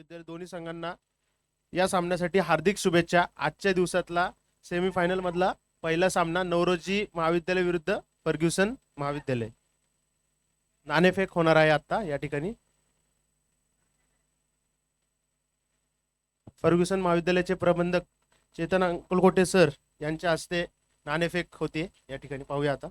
महाविद्यालय दोन्ही संघांना या सामन्यासाठी हार्दिक शुभेच्छा. आजच्या दिवसातला सेमीफायनल मधला पहिला सामना नवरोजी महाविद्यालय विरुद्ध फर्ग्युसन महाविद्यालय. नाणेफेक होणार आहे आता या ठिकाणी. फर्ग्युसन महाविद्यालयाचे प्रबंधक चेतन अंकलकोटे सर यांच्या हस्ते नाणेफेक होते या ठिकाणी. पाहूया आता.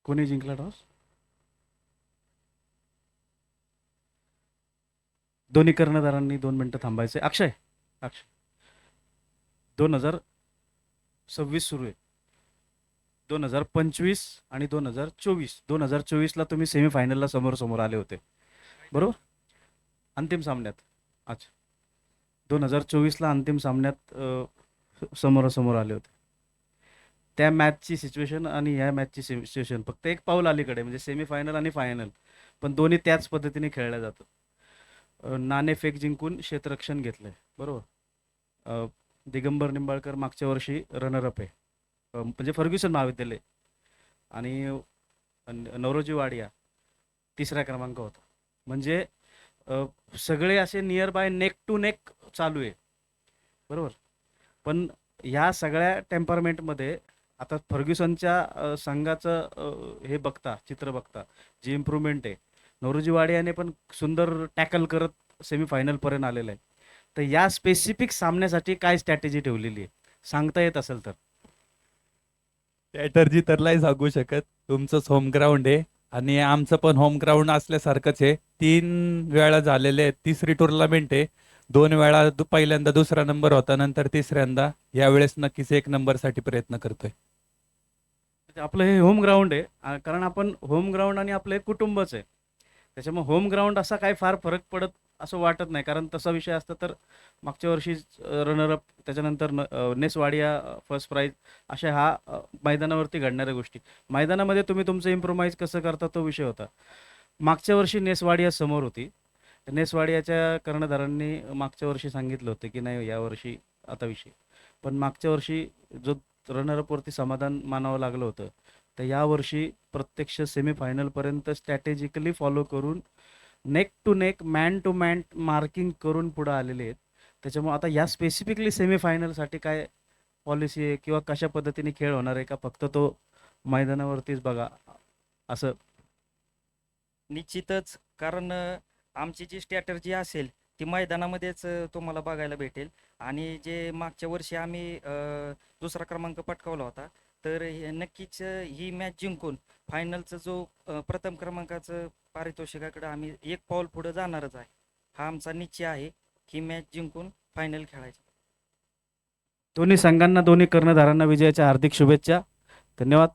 कोणी जिंकला टॉस? दोन्ही कर्णधारांनी 2 मिनिटं थांबायचे. अक्षय 2026 सुरू आहे. 2025 आणि 2024. 2024ला तुम्ही सेमीफायनलला समोर आले होते बरोबर, अंतिम सामन्यात. अच्छा, 2024ला अंतिम सामन्यात समोरासमोर आले होते. त्या मॅचची सिच्युएशन आणि ह्या मॅचची सिच्युएशन फक्त एक पाऊल अलीकडे, म्हणजे सेमीफायनल आणि फायनल, पण दोन्ही त्याच पद्धतीने खेळल्या जातात. नाणेफेक जिंकून क्षेत्ररक्षण घेतलंय बरोबर. दिगंबर निंबाळकर मागच्या वर्षी रनरअप आहे, म्हणजे फर्ग्युसन महाविद्यालय, आणि नवरोजी वाडिया तिसरा क्रमांक होता. म्हणजे सगळे असे nearby neck to neck चालू आहे बरोबर. पण ह्या सगळ्या टेम्परमेंटमध्ये आता फर्ग्युसनच्या संघाचं हे बघता, चित्र बघता, जी इम्प्रूव्हमेंट आहे, नवरोजी वाडियाने पण सुंदर टॅकल करत सेमीफायनलपर्यंत आलेलं आहे. तर या स्पेसिफिक सामन्यासाठी काय स्ट्रॅटेजी ठेवलेली आहे सांगता येत असेल तर? स्ट्रॅटर्जी तर नाही सांगू शकत, तुमचंच होम ग्राउंड आहे आणि आमचं पण होम ग्राउंड असल्यासारखंच आहे. 3 वेळा झालेले आहेत, तिसरी टुर्नामेंट आहे. 2 वेळा पहिल्यांदा दुसरा नंबर होता, नंतर तिसऱ्यांदा. यावेळेस नक्कीच 1 नंबरसाठी प्रयत्न करतोय. आपलं हे होम ग्राउंड आहे, कारण आपण होम ग्राउंड आणि आपलं हे कुटुंबच आहे. त्याच्यामुळे होम ग्राउंड असा काही फार फरक पडत असं वाटत नाही, कारण तसा विषय असता तर मागच्या वर्षी रनरअप, त्याच्यानंतर नेसवाडिया फर्स्ट प्राईज, अशा मैदानावरती घडणाऱ्या गोष्टी. मैदानामध्ये तुम्ही तुमचं इम्प्रोमाइज कसं करता तो विषय होता. मागच्या वर्षी नेसवाडिया समोर होती. नेसवाडियाच्या कर्णधारांनी मागच्या वर्षी सांगितलं होतं की नाही यावर्षी आता विषय, पण मागच्या वर्षी जो रनरअपवरती समाधान मानावं लागलं होतं, तर यावर्षी प्रत्यक्ष सेमीफायनलपर्यंत स्ट्रॅटेजिकली फॉलो करून neck to neck, man to man marking करून पुढे आलेले आहेत. त्याच्यामुळे आता या स्पेसिफिकली सेमीफायनलसाठी काय पॉलिसी आहे किंवा कशा पद्धतीने खेळ होणार आहे का फक्त तो मैदानावरतीच बघा असं? निश्चितच, कारण आमची जी स्ट्रॅटर्जी असेल ती मैदानामध्येच तुम्हाला बघायला भेटेल. आणि जे मागच्या वर्षी आम्ही दुसरा क्रमांक पटकावला होता, तर नक्कीच ही मॅच जिंकून फायनलचं जो प्रथम क्रमांकाचं पारितोषिकाकडे आम्ही एक पाऊल पुढे जाणारच आहे. हा आमचा निश्चय आहे, ही मॅच जिंकून फायनल खेळायची. दोन्ही संघांना, दोन्ही कर्णधारांना विजयाच्या हार्दिक शुभेच्छा. धन्यवाद.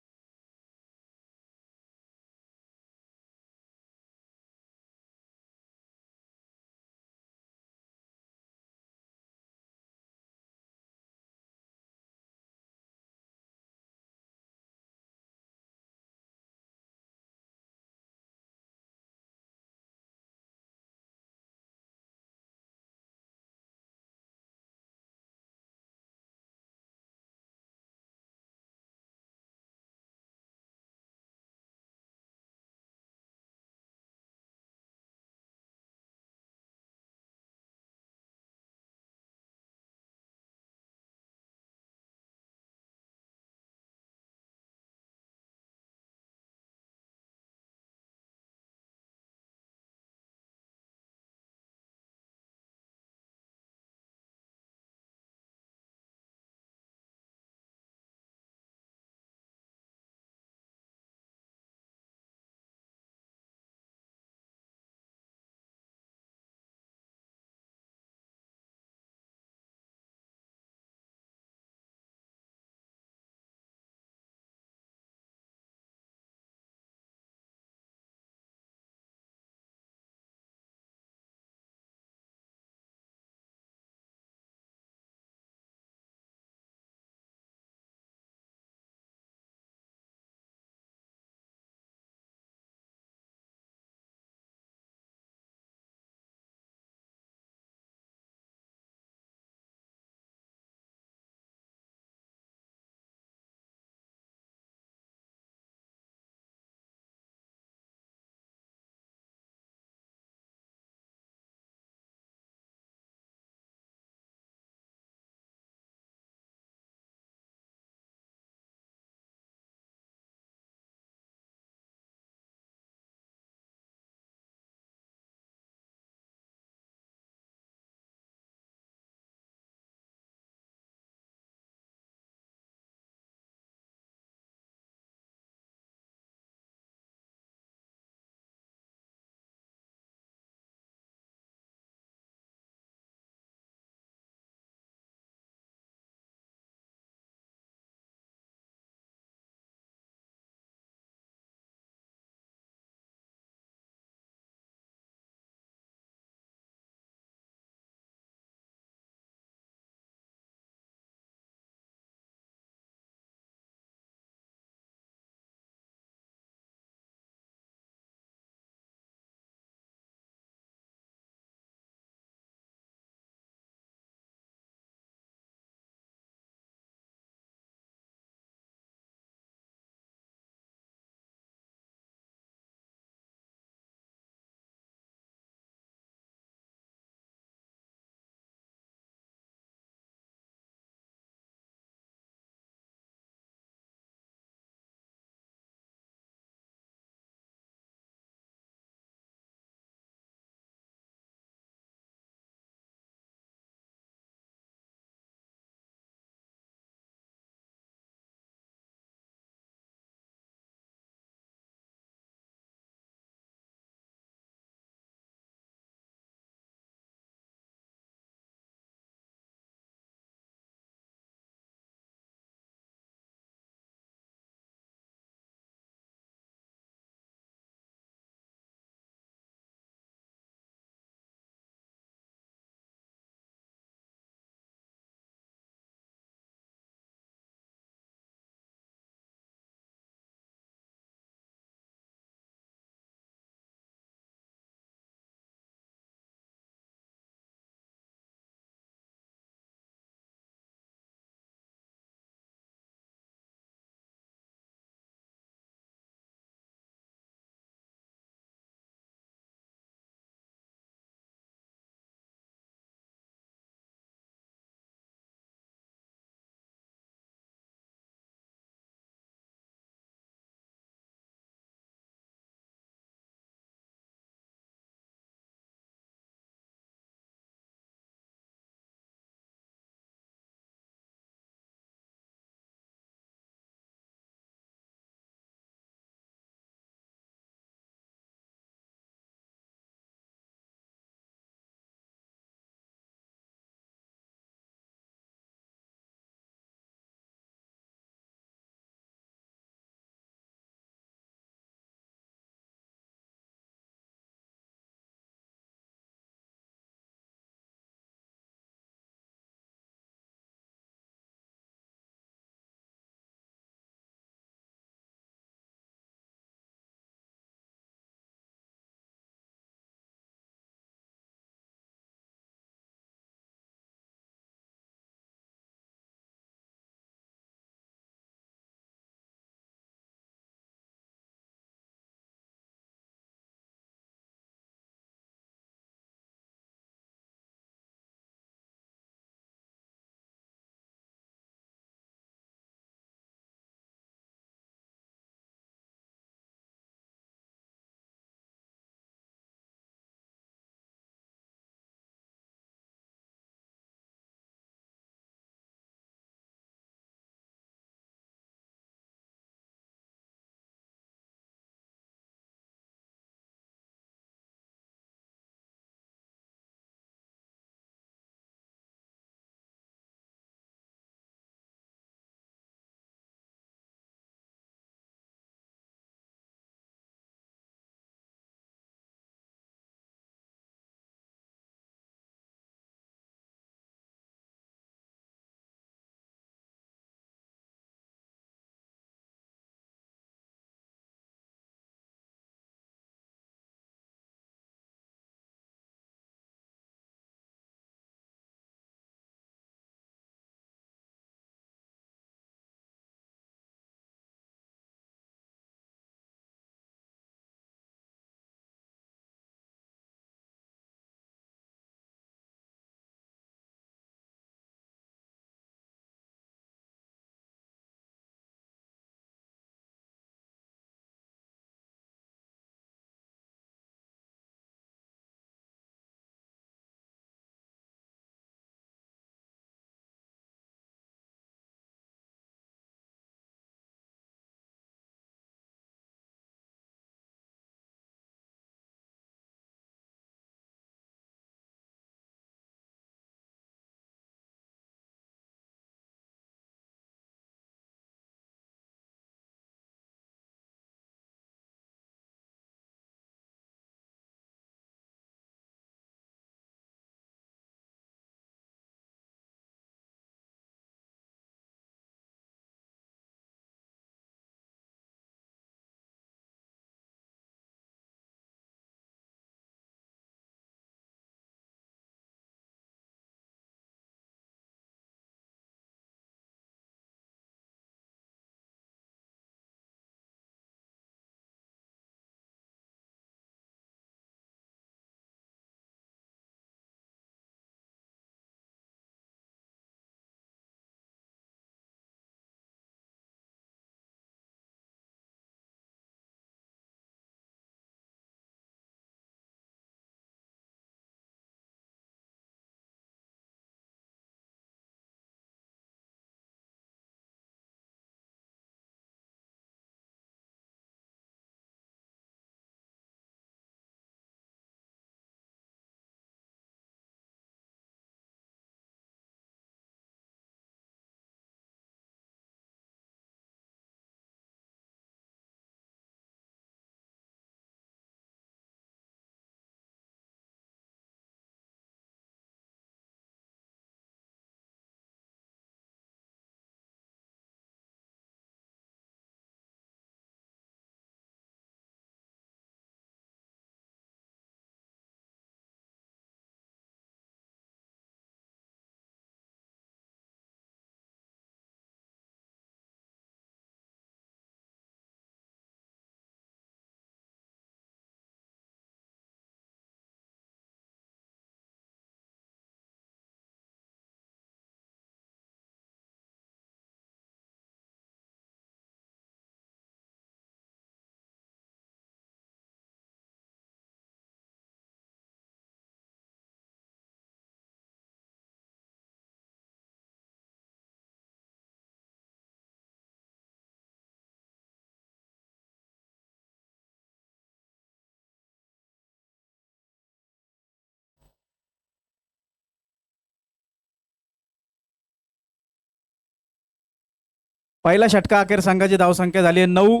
पहिला षटका अखेर संघाची धावसंख्या झाली आहे 9.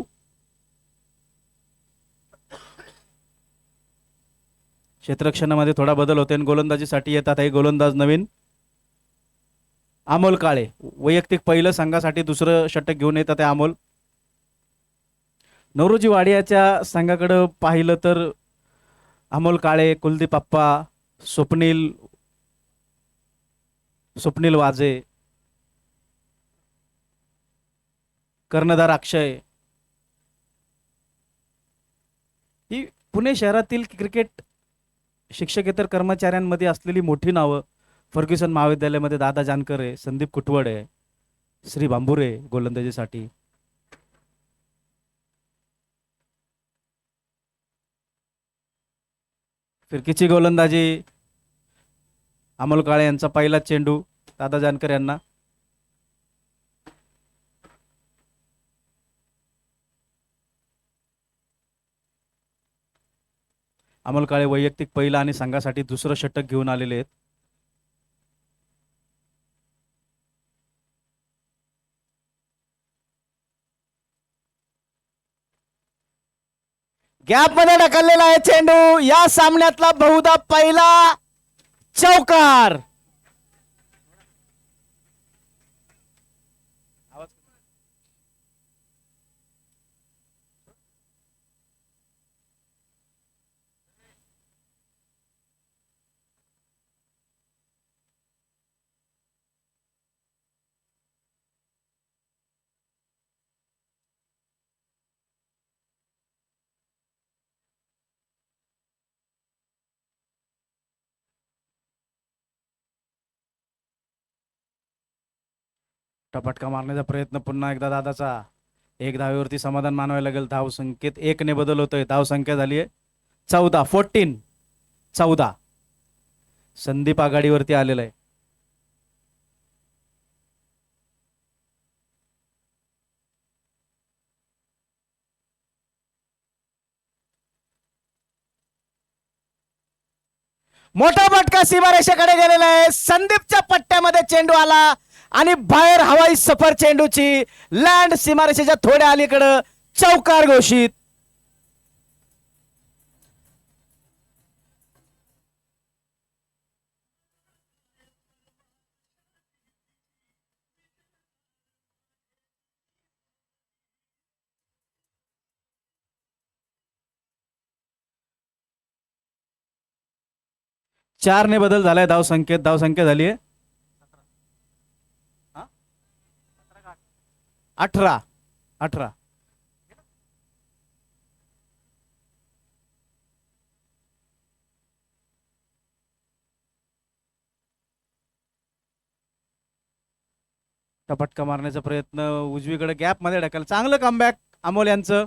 क्षेत्ररक्षणामध्ये थोडा बदल होते आणि गोलंदाजीसाठी येतात हे गोलंदाज नवीन अमोल काळे. वैयक्तिक पहिलं संघासाठी दुसरं षटक घेऊन येतात आहे अमोल. नवरोजी वाडियाच्या संघाकडे पाहिलं तर अमोल काळे, कुलदीप आप्पा, स्वप्नील वाजे, कर्णधार अक्षय, ही पुणे शहरातील क्रिकेट शिक्षकेतर कर्मचाऱ्यांमध्ये असलेली मोठी नावं. फर्ग्युसन महाविद्यालयामध्ये दादा जानकर आहे, संदीप कुटवड आहे, श्री भांबुरे गोलंदाजीसाठी. फिरकीची गोलंदाजी अमोल काळे यांचा पहिला चेंडू दादा जानकर यांना. अमोल काळे वैयक्तिक पहिला आणि संघासाठी दुसरं षटक घेऊन आलेले आहेत. गॅप मध्ये ढकललेला आहे चेंडू. या सामन्यातला बहुधा पहिला चौकार. टपटका मारण्याचा प्रयत्न पुन्हा एकदा दादाचा. एक धावेवरती समाधान मानवायला लागेल. धाव संख्येत 1 ने बदल होतोय. धाव संख्या झाली आहे 14. संदीप आघाडीवरती आलेला आहे. मोठा फटका सीमारेषेकडे गेलेला आहे. संदीपच्या पट्ट्यामध्ये चेंडू आला आणि बाहेर हवाई सफर चेंडूची लँड सीमारेषेच्या थोड्या अलीकडं चौकार घोषित. चार ने बदल झालाय धाव संख्येत. धाव संख्या झाली आहे 18. टपटका मारण्याचा प्रयत्न उजवीकडे गॅप मध्ये ढकल. चांगलं कमबॅक अमोल यांचं.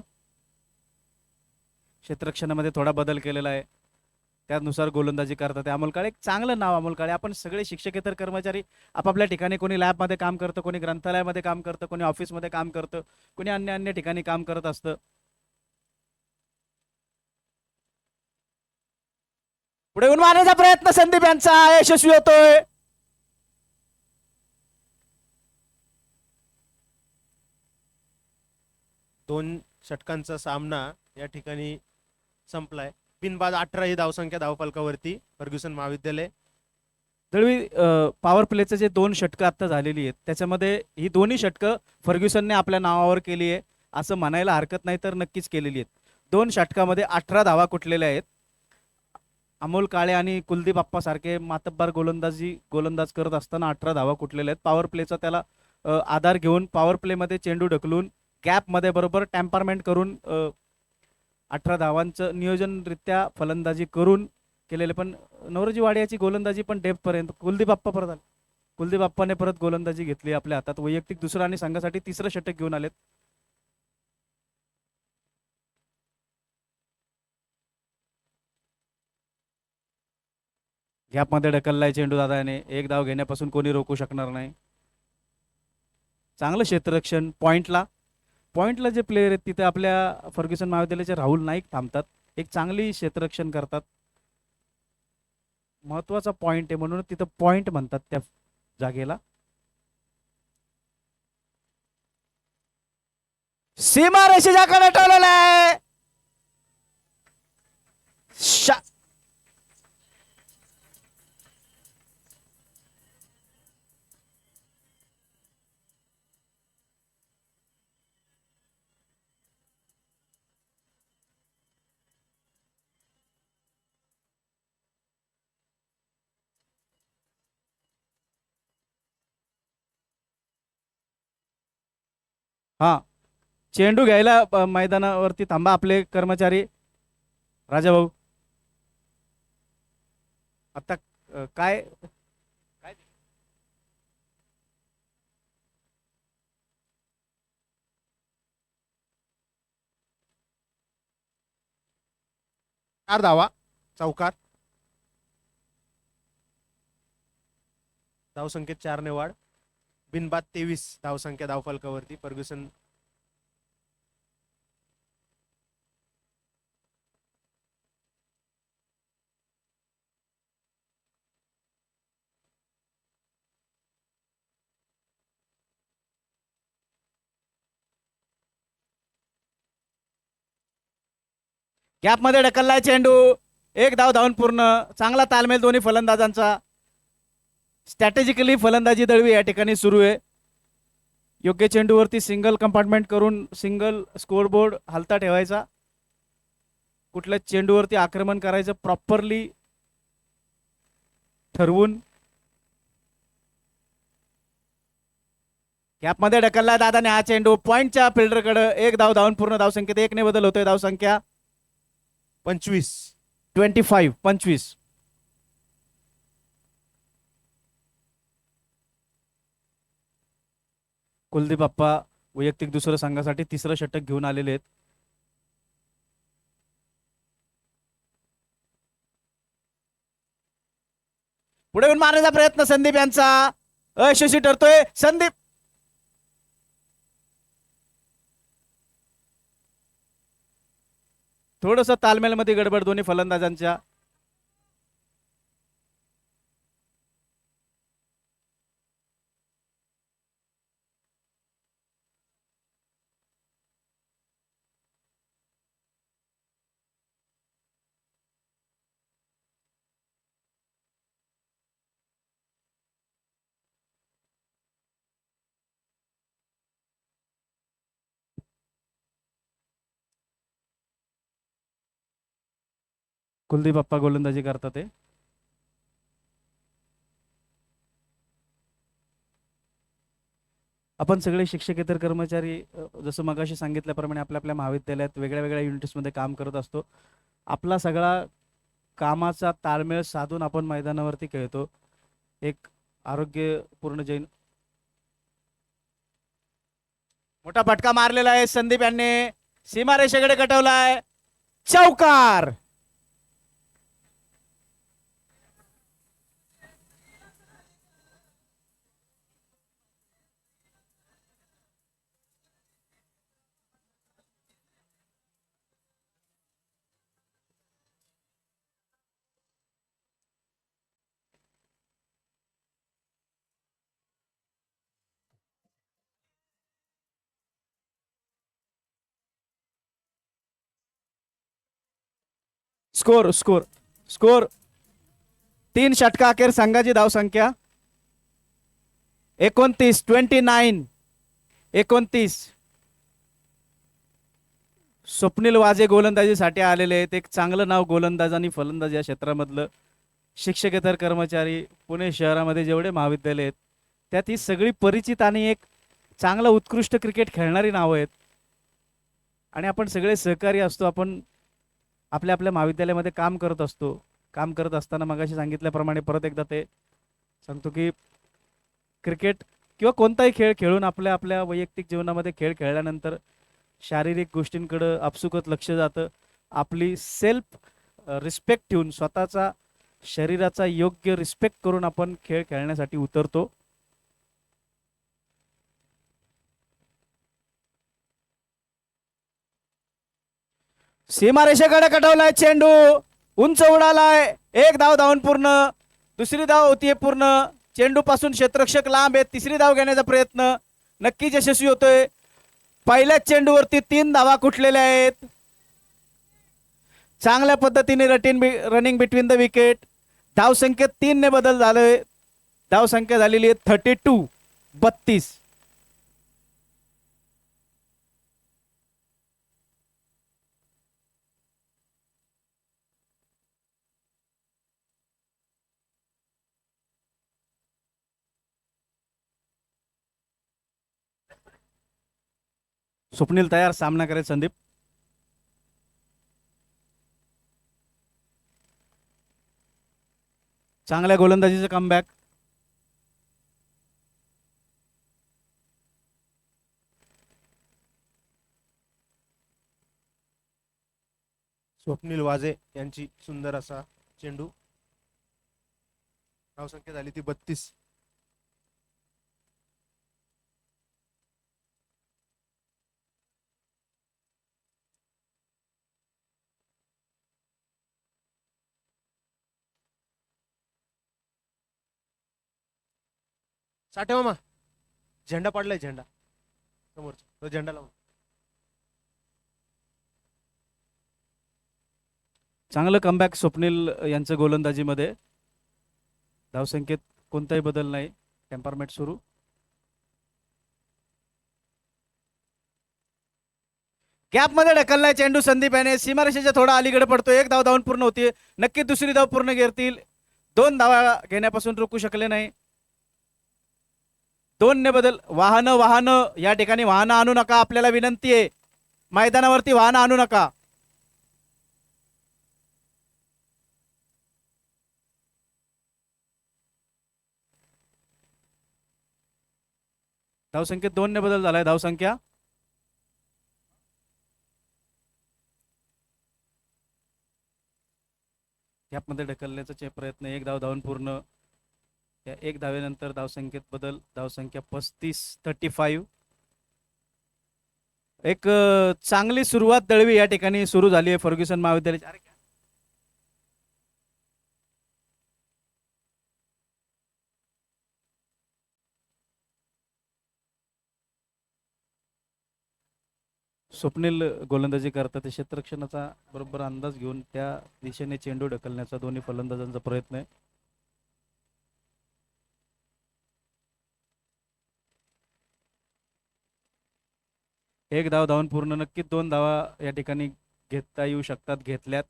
क्षेत्ररक्षणामध्ये थोडा बदल केलेला आहे. त्यानुसार गोलंदाजी करतात अमोल काळे. एक चांगलं नाव अमोल काळे. आपण सगळे शिक्षकेतर कर्मचारी आपापल्या ठिकाणी, कोणी लॅबमध्ये काम करतं, कोणी ग्रंथालयामध्ये काम करतं, कोणी ऑफिसमध्ये काम करतं, कोणी अन्य ठिकाणी काम करत असतं. पुढे येऊन मारण्याचा प्रयत्न संदीप यांचा यशस्वी होतोय. दोन षटकांचा सामना या ठिकाणी संपलाय. बिनबाद 18 ही धावसंख्या धावफलकावरती फर्ग्युसन महाविद्यालय. दळवी पॉवर प्लेचं जे 2 षटकं आता झालेली आहेत त्याच्यामध्ये ही दोन्ही षटकं फर्ग्युसनने आपल्या नावावर केली आहे असं म्हणायला हरकत नाही, तर नक्कीच केलेली आहेत. 2 षटकामध्ये 18 धावा कुठलेल्या आहेत. अमोल काळे आणि कुलदीप आप्पा सारखे मातब्बार गोलंदाज करत असताना 18 धावा कुठलेल्या आहेत. पॉवर प्लेचा त्याला आधार घेऊन पॉवर प्लेमध्ये चेंडू ढकलून गॅपमध्ये बरोबर टॅम्परमेंट करून 18 धावांचं नियोजनरित्या फलंदाजी करून केलेले. पण नवरोजी वाडियाची गोलंदाजी पण डेप पर्यंत कुलदीप आप्पा परत आले. कुलदीप आप्पाने परत गोलंदाजी घेतली आपल्या हातात. वैयक्तिक दुसरं आणि संघासाठी तिसरं षटक घेऊन आलेत. गॅपमध्ये ढकललाय चेंडू दादाने. एक धाव घेण्यापासून कोणी रोखू शकणार नाही. चांगलं क्षेत्ररक्षण. पॉइंटला जे प्लेयर आहेत तिथे आपल्या फर्ग्युसन महाविद्यालयाचे राहुल नाईक थांबतात. एक चांगली क्षेत्ररक्षण करतात. महत्वाचा पॉइंट आहे म्हणून तिथं पॉइंट म्हणतात त्या जागेला. सीमारेषेच्या कडे टोलवला आहे. हा, चेंडू घ्यायला मैदानावरती थांबा आपले कर्मचारी. राजाभाऊ, आता काय काय चार धावा चौकार. धावसंख्येत 4 ने वाढ. बिनबाद 23 धावसंख्या धावफलकावरती फर्ग्युसन. गॅप मध्ये ढकललाय चेंडू. एक धाव धावून पूर्ण. चांगला तालमेल दोन्ही फलंदाजांचा. स्ट्रॅटेजिकली फलंदाजी दळवी या ठिकाणी सुरू आहे. योग्य चेंडूवरती सिंगल कंपार्टमेंट करून सिंगल स्कोरबोर्ड हलता ठेवायचा. कुठल्या चेंडूवरती आक्रमण करायचं प्रॉपरली ठरवून. गॅपमध्ये ढकलला दादाने हा चेंडू पॉइंटच्या फिल्डरकडे. एक धाव धावून पूर्ण. धावसंख्येत 1 ने बदल होतोय. धावसंख्या 25. 25. कुलदीप अप्पा वैयक्तिक दुसरं संघासाठी तिसरं षटक घेऊन आलेले आहेत. पुढे येऊन मारण्याचा प्रयत्न संदीप यांचा अयशस्वी ठरतोय. संदीप थोडस तालमेलमध्ये गडबड दोन्ही फलंदाजांच्या. कुलदीप अप्पा गोलंदाजी करतात ते. आपण सगळे शिक्षकेतर कर्मचारी जसं मगाशी सांगितल्याप्रमाणे आपल्या आपल्या महाविद्यालयात वेगळ्या वेगळ्या युनिट्समध्ये काम करत असतो. आपला सगळा कामाचा ताळमेळ साधून आपण मैदानावरती खेळतो. एक आरोग्यपूर्ण जैन. मोठा फटका मारलेला आहे संदीप यांनी. सीमारेषेकडे कटवलाय. चौकार. स्कोर स्कोर स्कोर 3 षटका अखेर संघाची धावसंख्या 29. 29. स्वप्नील वाजे गोलंदाजीसाठी आलेले आहेत. एक चांगलं नाव गोलंदाज आणि फलंदाज या क्षेत्रामधलं. शिक्षकेतर कर्मचारी पुणे शहरामध्ये जेवढे महाविद्यालय आहेत त्यात ही सगळी परिचित आणि एक चांगलं उत्कृष्ट क्रिकेट खेळणारी नावं आहेत. आणि आपण सगळे सहकारी असतो. आपण आपल्या आपल्या महाविद्यालयामध्ये काम करत असतो. काम करत असताना मगाशी सांगितल्याप्रमाणे परत एकदा ते सांगतो की क्रिकेट किंवा कोणताही खेळ खेळून आपल्या आपल्या वैयक्तिक जीवनामध्ये खेळ खेळल्यानंतर शारीरिक गोष्टींकडे आपसुकत लक्ष जातं. आपली सेल्फ रिस्पेक्ट ठेवून स्वतःचा शरीराचा योग्य रिस्पेक्ट करून आपण खेळ खेळण्यासाठी उतरतो. सीमारेषेकडे कटवलाय चेंडू. उंच उडालाय. एक धाव धावून पूर्ण. दुसरी धाव होतीये पूर्ण. चेंडू पासून क्षेत्ररक्षक लांब आहे. तिसरी धाव घेण्याचा प्रयत्न नक्कीच यशस्वी होतोय. पहिल्याच चेंडूवरती 3 धावा कुठलेल्या आहेत. चांगल्या पद्धतीने रनिंग बिटवीन द विकेट. धावसंख्येत 3 ने बदल झालोय. धावसंख्या झालेली आहे 32. स्वप्नील तयार सामना करेल संदीप. चांगल्या गोलंदाजीचं कमबॅक. स्वप्नील वाजे यांची सुंदर असा चेंडू. धावसंख्या झाली ती 32. साठे मामा झेंडा पडलाय, झेंडा समोरचा तो झेंडा लावून. चांगलं कमबॅक स्वप्नील यांचं गोलंदाजीमध्ये. धावसंख्येत कोणताही बदल नाही. टेम्परमेंट सुरू. गॅपमध्ये ढकललाय चेंडू संदीप याने. सीमारेषेच्या थोडा अलीकडे पडतो. 1 धाव धावून पूर्ण होती. नक्की दुसरी धाव पूर्ण घेतील. 2 धावा घेण्यापासून रोखू शकले नाही. 2 ने बदल. वाहनं या ठिकाणी वाहनं आणू नका. आपल्याला विनंती आहे, मैदानावरती वाहनं आणू नका. धावसंख्येत 2 ने बदल झालाय. धावसंख्या गॅपमध्ये ढकलण्याचा प्रयत्न. 1 धाव धावून पूर्ण. या 1 धावेनंतर धावसंख्येत बदल. धावसंख्या 35. एक चांगली सुरुवात दळवी या ठिकाणी सुरू झाली आहे फर्ग्युसन महाविद्यालयाची. स्वप्नील गोलंदाजी करतात. क्षेत्ररक्षणाचा बरोबर अंदाज घेऊन त्या दिशेने चेंडू ढकलण्याचा दोन्ही फलंदाजांचा प्रयत्न आहे. एक धाव धावून पूर्ण. नक्कीच 2 धावा या ठिकाणी घेता येऊ शकतात. घेतल्यात.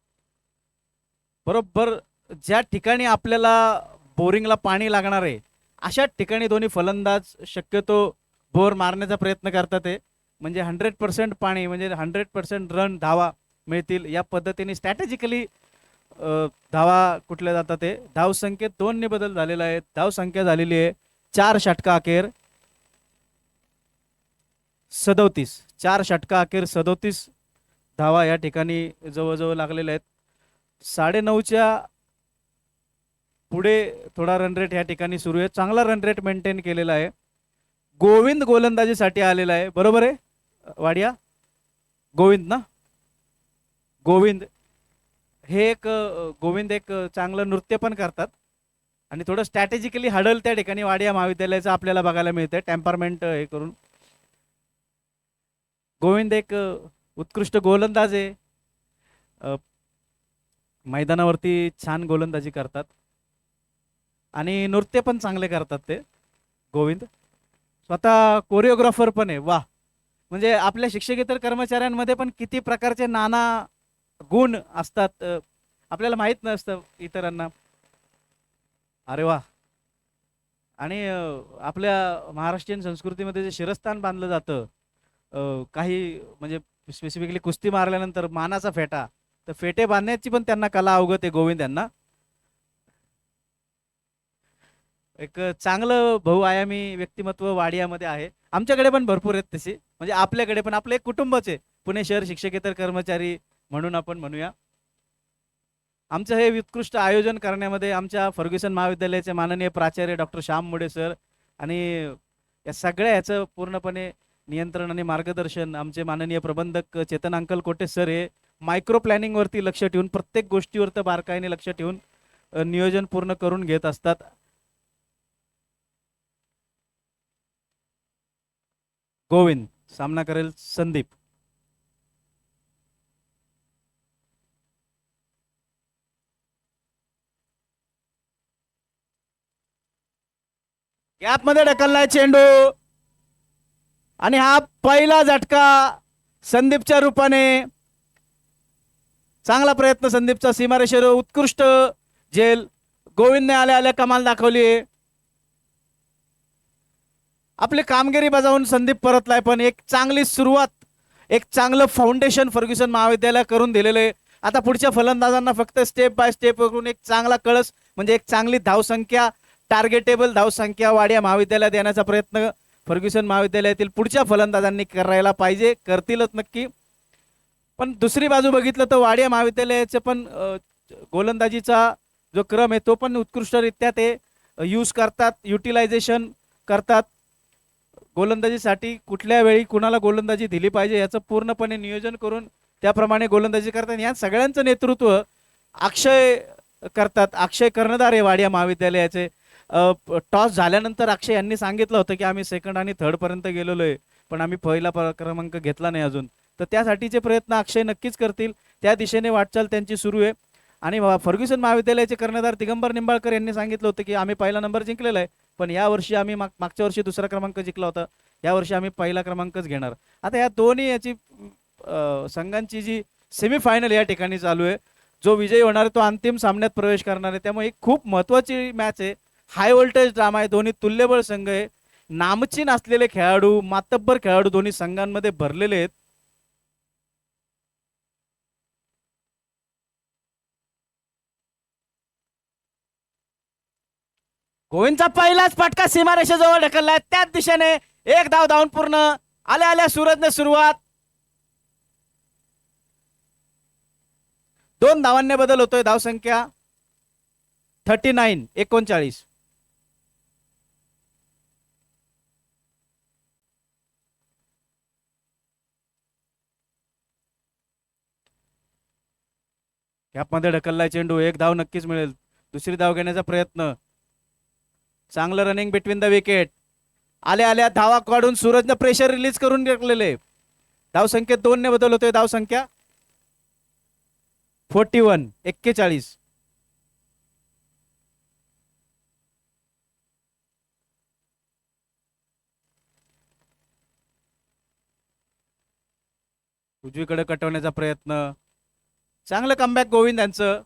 बरोबर ज्या ठिकाणी आपल्याला बोरिंगला पाणी लागणार आहे अशा ठिकाणी दोन्ही फलंदाज शक्यतो बोर मारण्याचा प्रयत्न करतात आहे. म्हणजे 100% पाणी म्हणजे 100% रन धावा मिळतील या पद्धतीने स्ट्रॅटेजिकली धावा कुठल्या जातात ते. धावसंख्येत 2 ने बदल झालेला आहे. धावसंख्या झालेली आहे 4 षटका अखेर 37. 4 षटका अखेर 37 धावा या ठिकाणी जवळजवळ लागलेल्या आहेत. 9.5च्या पुढे थोडा रन रेट या ठिकाणी सुरू आहे. चांगला रन रेट मेंटेन केलेला आहे. गोविंद गोलंदाजीसाठी आलेला आहे. बरोबर आहे वाडिया? गोविंद ना? गोविंद हे गोविंद एक चांगलं नृत्य पण करतात आणि थोडं स्ट्रॅटेजिकली हडल त्या ठिकाणी वाडिया महाविद्यालयाचं आपल्याला बघायला मिळतंय. टेम्परमेंट हे करून गोविंद एक उत्कृष्ट गोलंदाज आहे. मैदानावरती छान गोलंदाजी करतात आणि नृत्य पण चांगले करतात ते गोविंद. स्वतः कोरिओग्राफर पण आहे. वा, म्हणजे आपल्या शिक्षकेतर कर्मचाऱ्यांमध्ये पण किती प्रकारचे नाना गुण असतात आपल्याला माहीत नसतं इतरांना. अरे वा. आणि आपल्या महाराष्ट्रीयन संस्कृतीमध्ये जे शिरस्थान बांधलं जातं काही म्हणजे स्पेसिफिकली कुस्ती मारल्यानंतर मानाचा फेटा, तर फेटे बांधण्याची पण त्यांना कला अवगत आहे गोविंद यांना. एक चांगलं बहुआयामी व्यक्तिमत्व वाडियामध्ये आहे. आमच्याकडे पण भरपूर आहेत तशी. म्हणजे आपल्याकडे पण आपलं एक कुटुंबच आहे. पुणे शहर शिक्षकेतर कर्मचारी म्हणून आपण म्हणूया. आमचं हे उत्कृष्ट आयोजन करण्यामध्ये आमच्या फर्ग्युसन महाविद्यालयाचे माननीय प्राचार्य डॉक्टर श्याम मुडे सर आणि या सगळ्या ह्याचं पूर्णपणे नियंत्रण आणि मार्गदर्शन आमचे माननीय प्रबंधक चेतन अंकल कोटे सर हे मायक्रो प्लॅनिंगवरती लक्ष ठेवून प्रत्येक गोष्टीवर तर बारकाईने लक्ष ठेवून नियोजन पूर्ण करून घेत असतात. गोविंद सामना करेल संदीप. गॅप मध्ये ढकललाय चेंडू आणि हा पहिला झटका संदीपच्या रूपाने. चांगला प्रयत्न संदीपचा, सीमारेषेवर उत्कृष्ट झेल. गोविंदने आल्या आल्या कमाल दाखवली. आपली कामगिरी बजावून संदीप परतलाय, पण एक चांगली सुरुवात, एक चांगलं फाउंडेशन फर्ग्युसन महाविद्यालय करून दिलेलं आहे. आता पुढच्या फलंदाजांना फक्त स्टेप बाय स्टेप करून एक चांगला कळस म्हणजे एक चांगली धावसंख्या, टार्गेटेबल धावसंख्या वाडिया महाविद्यालयात देण्याचा प्रयत्न फर्ग्युसन महाविद्यालयातील पुढच्या फलंदाजांनी करायला पाहिजे. करतीलच नक्की. पण दुसरी बाजू बघितलं तर वाडिया महाविद्यालयाचे पण गोलंदाजीचा जो क्रम आहे तो पण उत्कृष्टरित्या ते यूज करतात, युटिलायझेशन करतात. गोलंदाजीसाठी कुठल्या वेळी कुणाला गोलंदाजी दिली पाहिजे याचं पूर्णपणे नियोजन करून त्याप्रमाणे गोलंदाजी करतात. या सगळ्यांचं नेतृत्व अक्षय करतात. अक्षय कर्णधार आहे वाडिया महाविद्यालयाचे. टॉस झाल्यानंतर अक्षय यांनी सांगितलं होतं की आम्ही सेकंड आणि थर्ड पर्यंत गेलेलो आहे, पण आम्ही पहिला क्रमांक घेतला नाही अजून. तर त्यासाठीचे प्रयत्न अक्षय नक्कीच करतील. त्या दिशेने वाटचाल त्यांची सुरू आहे. आणि फर्ग्युसन महाविद्यालयाचे कर्णधार दिगंबर निंबाळकर यांनी सांगितलं होतं की आम्ही पहिला नंबर जिंकलेला आहे, पण यावर्षी आम्ही मागच्या वर्षी दुसरा क्रमांक जिंकला होता, यावर्षी आम्ही पहिला क्रमांकच घेणार. आता या दोन्ही याची संघांची जी सेमीफायनल या ठिकाणी चालू आहे. जो विजयी होणार आहे तो अंतिम सामन्यात प्रवेश करणार आहे. त्यामुळे एक खूप महत्त्वाची मॅच आहे. हाय व्होल्टेज ड्रामा आहे. दोन्ही तुल्यबळ संघ आहे. नामचीन असलेले खेळाडू, मातब्बर खेळाडू दोन्ही संघांमध्ये भरलेले आहेत. गोविंदचा पहिलाच फटका सीमारेषेजवळ ढकललाय. त्याच दिशेने एक धाव धावून पूर्ण. आल्या आल्या सूरजने सुरुवात. 2 धावांनी बदल होतोय. धावसंख्या 39-39. कॅपमध्ये ढकललाय चेंडू. एक धाव नक्कीच मिळेल. दुसरी धाव घेण्याचा प्रयत्न. चांगलं रनिंग बिटवीन द विकेट. आल्या आल्या धावा काढून सूरजने प्रेशर रिलीज करून टाकलेले. धावसंख्येत 2 ने बदल होतोय. धावसंख्या 41. उजवीकडे कटवण्याचा प्रयत्न. चांगलं कमबॅक गोविंद यांचं.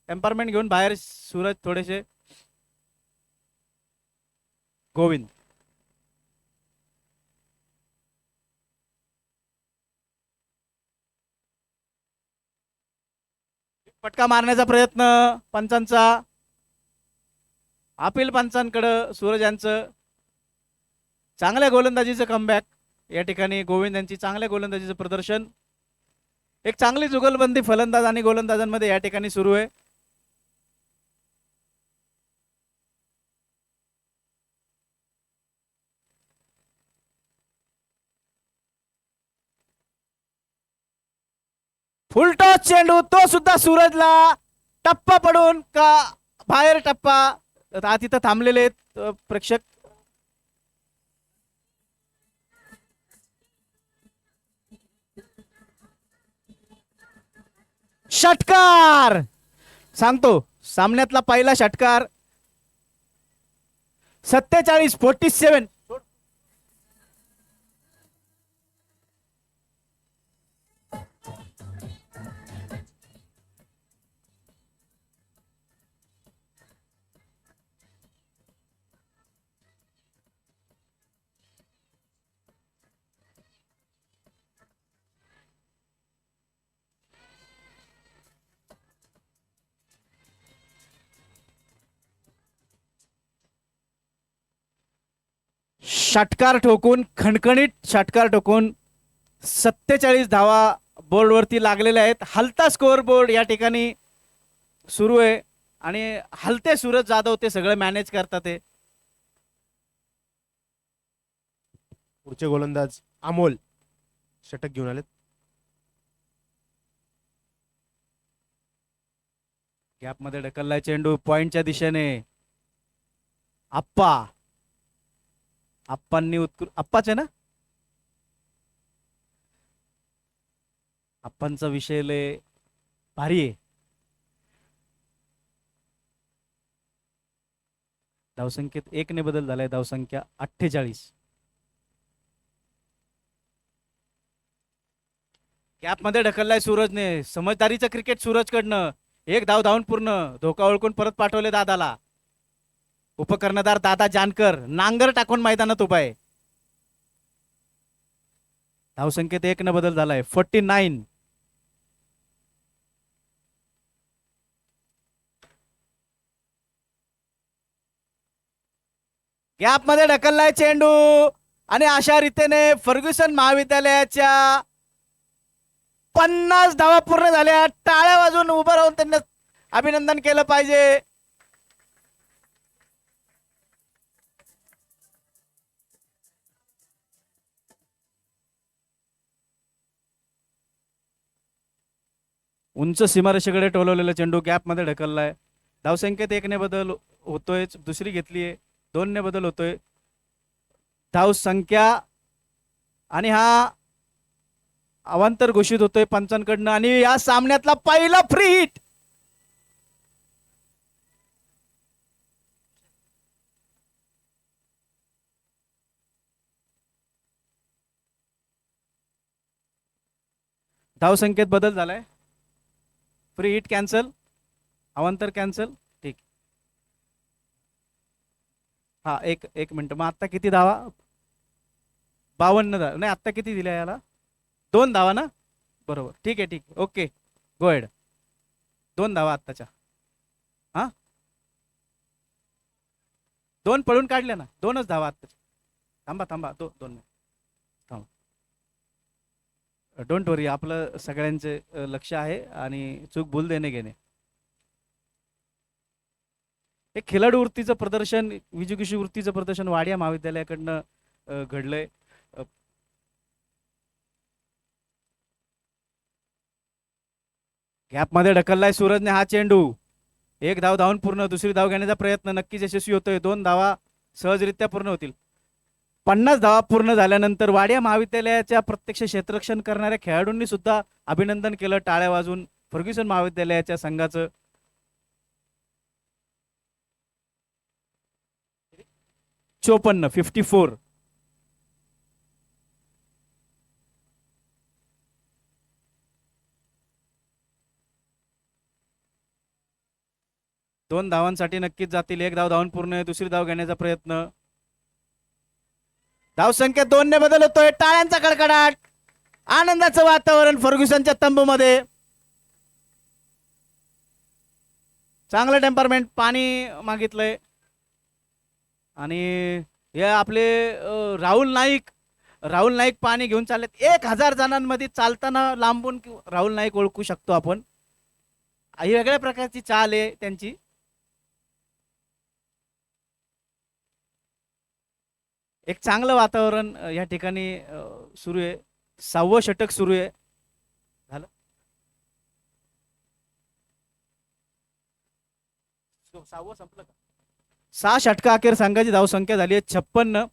एम्पावरमेंट घेऊन बाहेर सूरज थोडेसे. गोविंद फटका मारण्याचा प्रयत्न पंचांचा. अपील पंचांकडं सूरज यांचं. चांगल्या गोलंदाजीचं कमबॅक या ठिकाणी. गोविंद यांची चांगल्या गोलंदाजीचं प्रदर्शन. एक चांगली जुगलबंदी फलंदाज आणि गोलंदाजांमध्ये या ठिकाणी सुरू आहे. फुलटॉस चेंडू. तो सुद्धा सूरजला टप्पा पडून का बाहेर टप्पा. तिथं थांबलेले आहेत प्रेक्षक. षटकार सांगतो. सामन्यातला पहिला षटकार. 47-47. षटकार ठोकून, खणखणीत षटकार ठोकून 47 धावा बोर्डवरती लागलेल्या आहेत. हलता स्कोअर बोर्ड या ठिकाणी सुरू आहे आणि हलते सूरज जाधव ते सगळं मॅनेज करतात. ते पुढचे गोलंदाज अमोल षटक घेऊन आलेत. गॅप मध्ये ढकललाय चेंडू पॉइंटच्या दिशेने. आप्पांनी अप्पाच आहे ना. आप्पांचा विषय लय भारी आहे. धावसंख्येत 1 ने बदल झालाय. धावसंख्या 48. गॅप मध्ये ढकललाय सूरजने. समजदारीचं क्रिकेट सूरजकडनं. 1 धाव धावून पूर्ण. धोका ओळखून परत पाठवले दादाला. उपकर्णधार दादा जानकर नांगर टाकून मैदानात उभा आहे. धावसंख्येत 1 न बदल झालाय. 49. गॅप मध्ये ढकललाय चेंडू आणि अशा रीतीने फर्ग्युसन महाविद्यालयाच्या 50 धावा पूर्ण झाल्या. टाळ्या वाजून उभं राहून त्यांना अभिनंदन केलं पाहिजे. उंच सीमारेषेकडे टोलवलेला चेंडू गॅप मध्ये ढकललाय. धावसंख्येत 1 ने बदल होतोय. दुसरी घेतलीये. 2 ने बदल होतोय. धावसंख्या आणि हा अवांतर घोषित होतोय पंचांकडनं आणि या सामन्यातला पहिला फ्री हिट. धावसंख्येत बदल झालाय. Free hit cancel. अवांतर कॅन्सल. ठीक. हा एक मिनिट. मग आता किती धावा? 52 धावा. नाही आता किती दिल्या याला? 2 धावा ना? बरोबर. ठीक आहे. Okay go head. 2 धावा आत्ताच्या. हा 2 पळून काढल्या ना. 2च धावा आत्ताच्या. थांबा 2 थांबा. डोंट वरी. आपलं सगळ्यांचे लक्ष आहे आणि चूक भूल देणे घेणे. एक खिलाडू वृत्तीचं प्रदर्शन, विजुगिषू वृत्तीचं प्रदर्शन वाडिया महाविद्यालयाकडनं घडलंय. गॅप मध्ये ढकललाय सूरजने हा चेंडू. 1 धाव धावून पूर्ण. दुसरी धाव घेण्याचा प्रयत्न नक्कीच यशस्वी होतोय. 2 धावा सहजरित्या पूर्ण होतील. 50 धावा पूर्ण झाल्यानंतर वाडिया महाविद्यालयाच्या प्रत्यक्ष क्षेत्ररक्षण करणाऱ्या खेळाडूंनी सुद्धा अभिनंदन केलं टाळ्या वाजून फर्ग्युसन महाविद्यालयाच्या संघाचं. 54. दोन धावांसाठी नक्कीच जातील. 1 धाव धावून पूर्ण. दुसरी धाव घेण्याचा प्रयत्न. धावसंख्या 2 ने बदल होतोय. टाळ्यांचा कडकडाट. आनंदाचं वातावरण फर्ग्युसनच्या तंबूमध्ये. चांगलं टेम्परमेंट. पाणी मागितलंय आणि हे आपले राहुल नाईक पाणी घेऊन चाललेत. 1000 जणांमध्ये चालताना लांबून राहुल नाईक ओळखू शकतो आपण. ही वेगळ्या प्रकारची चाल आहे त्यांची. एक चांगलं वातावरण या ठिकाणी सुरू आहे. 6वं षटक सुरू आहे. झालं 6वं संपलं का? 6 षटका अखेर संघाची धावसंख्या झाली आहे 56.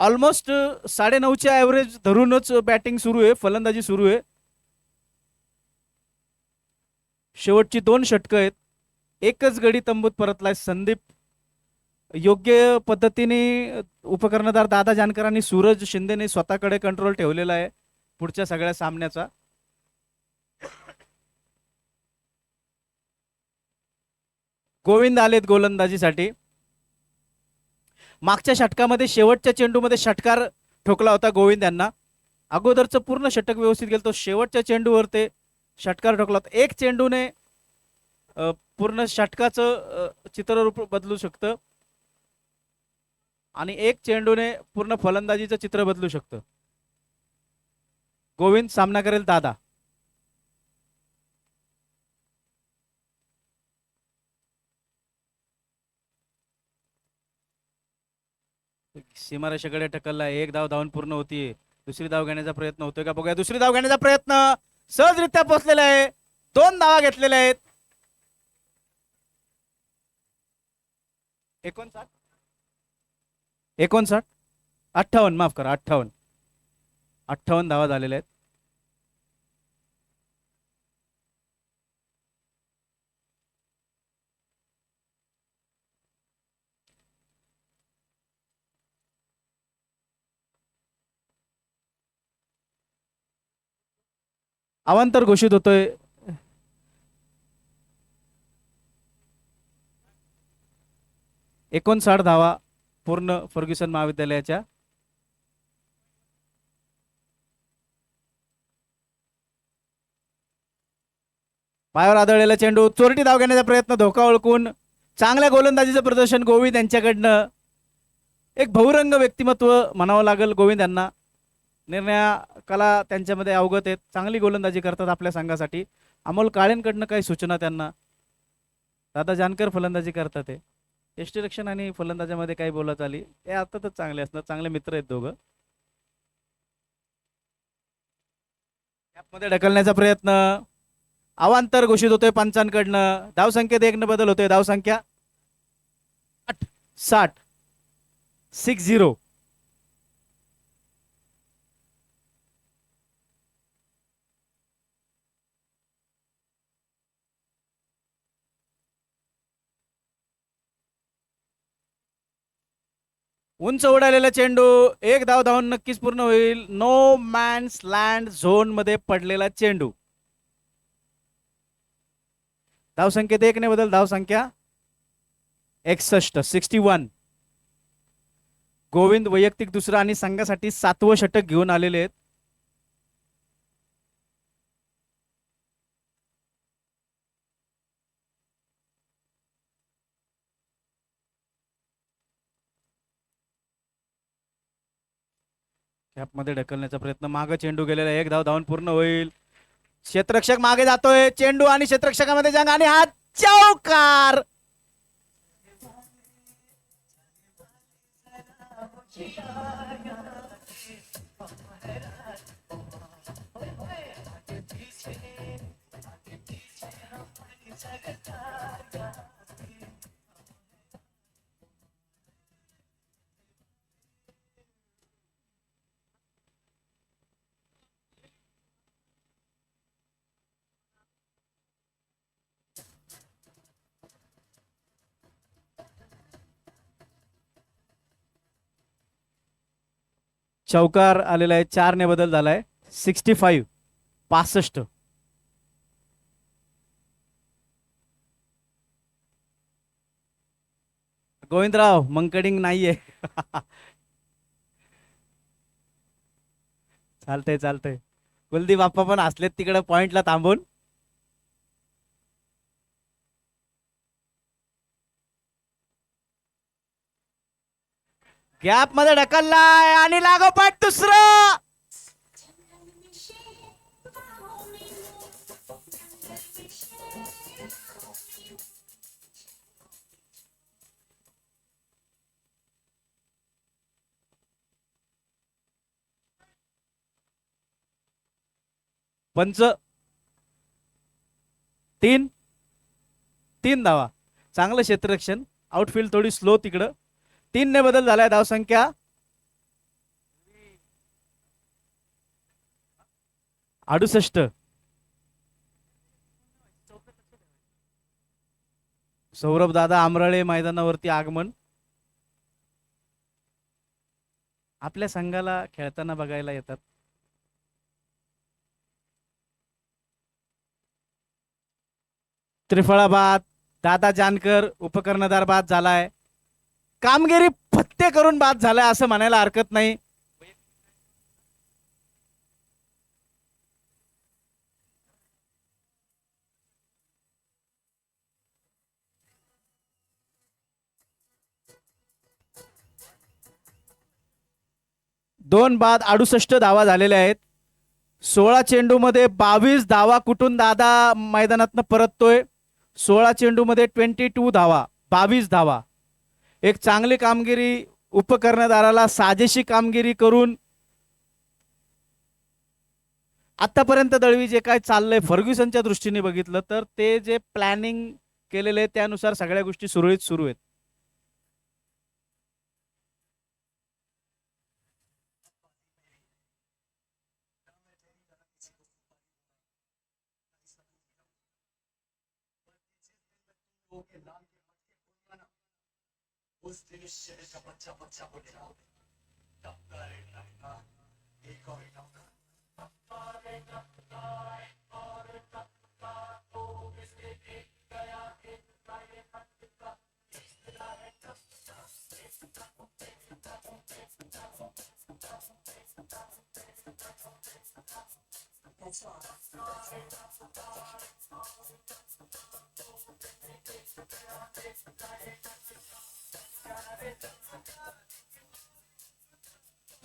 ऑलमोस्ट 9.5च्या ॲव्हरेज धरूनच बॅटिंग सुरू आहे. फलंदाजी सुरू आहे. शेवटची 2 षटकं आहेत. एकच गडी तंबूत परतलाय संदीप. योग्य पद्धतीने उपकर्णधार दादा जानकर आणि सूरज शिंदेने स्वतःकडे कंट्रोल ठेवलेला आहे पुढच्या सगळ्या सामन्याचा. गोविंद आलेत गोलंदाजीसाठी. मागच्या षटकामध्ये शेवटच्या चेंडूमध्ये षटकार ठोकला होता गोविंद यांना. अगोदरचं पूर्ण षटक व्यवस्थित गेलं. तो शेवटच्या चेंडूवर ते षटकार ठोकला होता. एक चेंडूने पूर्ण षटकाचं चित्ररूप बदलू शकतं आणि एक चेंडूने पूर्ण फलंदाजीचं चित्र बदलू शकतं. गोविंद सामना करेल दादा. सीमारेषेकडे टकलला. 1 धाव धावून पूर्ण होतीये. दुसरी धाव घेण्याचा प्रयत्न होतोय का बघूया. दुसरी धाव घेण्याचा प्रयत्न सहजरित्या पोहोचलेला आहे. 2 धावा घेतलेल्या आहेत. 59 58 माफ करा 58 धावा झालेल्या आहेत. अवांतर घोषित होतोय. एकोणसाठ धावा पूर्ण फर्ग्युसन महाविद्यालयाच्या. पायावर आदळलेला चेंडू, चोरटी धाव घेण्याचा प्रयत्न, धोका ओळखून चांगल्या गोलंदाजीचं प्रदर्शन गोविंद यांच्याकडनं. एक बहुरंग व्यक्तिमत्व म्हणावं लागेल गोविंद यांना. निर्णयाला त्यांच्यामध्ये अवगत आहेत, चांगली गोलंदाजी करतात आपल्या संघासाठी. अमोल काळेंकडनं काही सूचना त्यांना. दादा जानकर फलंदाजी करतात ते. यष्टीरक्षण आणि फलंदाजामध्ये काही बोलत आली, हे अर्थातच चांगले असणार, चांगले मित्र आहेत दोघं. मध्ये ढकलण्याचा प्रयत्न, अवांतर घोषित होतोय पंचांकडनं. धावसंख्येत 1 न बदल होतोय. धावसंख्या 60. 60. उंच उडालेला चेंडू, एक धाव धावून नक्कीच पूर्ण होईल. नो मॅन्स लँड झोन मध्ये पडलेला चेंडू. धावसंख्येत 1 ने बदल. धावसंख्या 61. 61. गोविंद वैयक्तिक दुसरा आणि संघासाठी 7वं षटक घेऊन आलेले आहेत. कॅपमध्ये ढकलण्याचा प्रयत्न, मागे चेंडू गेलेला, एक धाव धावून पूर्ण होईल. क्षेत्ररक्षक मागे जातोय, चेंडू आणि क्षेत्ररक्षकामध्ये जंग आणि हा चौकार. चौकार आलेला आहे, 4 ने बदल झालाय. 65. 65. गोविंदराव मंकडिंग नाहीये. चालतंय चालतंय. कुलदीप बाप्पा पण असलेत तिकडे पॉइंटला थांबून. गॅप मध्ये ढकललाय आणि लागोपाठ दुसरं. पंच 3. 3 धावा. चांगलं क्षेत्ररक्षण, आउटफील्ड थोडी स्लो तिकडं. 3 ने बदल झालाय. धावसंख्या 68. सौरभ दादा आमराळे मैदानावरती आगमन. आपल्या संघाला खेळताना बघायला येतात. त्रिफळा बाद. दादा जानकर उपकर्णधार बाद झालाय. कामगिरी फत्ते करून बाद झालाय असं म्हणायला हरकत नाही. दोन बाद 68 धावा झालेल्या आहेत. 16 चेंडू मध्ये 22 धावा कुठून दादा मैदानातनं परततोय. 16 चेंडू मध्ये 22 धावा, 22 धावा. एक चांगली कामगिरी, उपकर्णधाराला साजेशी कामगिरी करून आतापर्यंत दळवी जे काय चाललंय फर्ग्युसनच्या दृष्टीने बघितलं तर ते जे प्लॅनिंग केलेले त्यानुसार सगळ्या गोष्टी सुरळीत सुरू आहेत. उस दृश्य का बच्चा बच्चा बोलेगा टप्पा रे टप्पा एक और टप्पा टप्पा रे टप्पा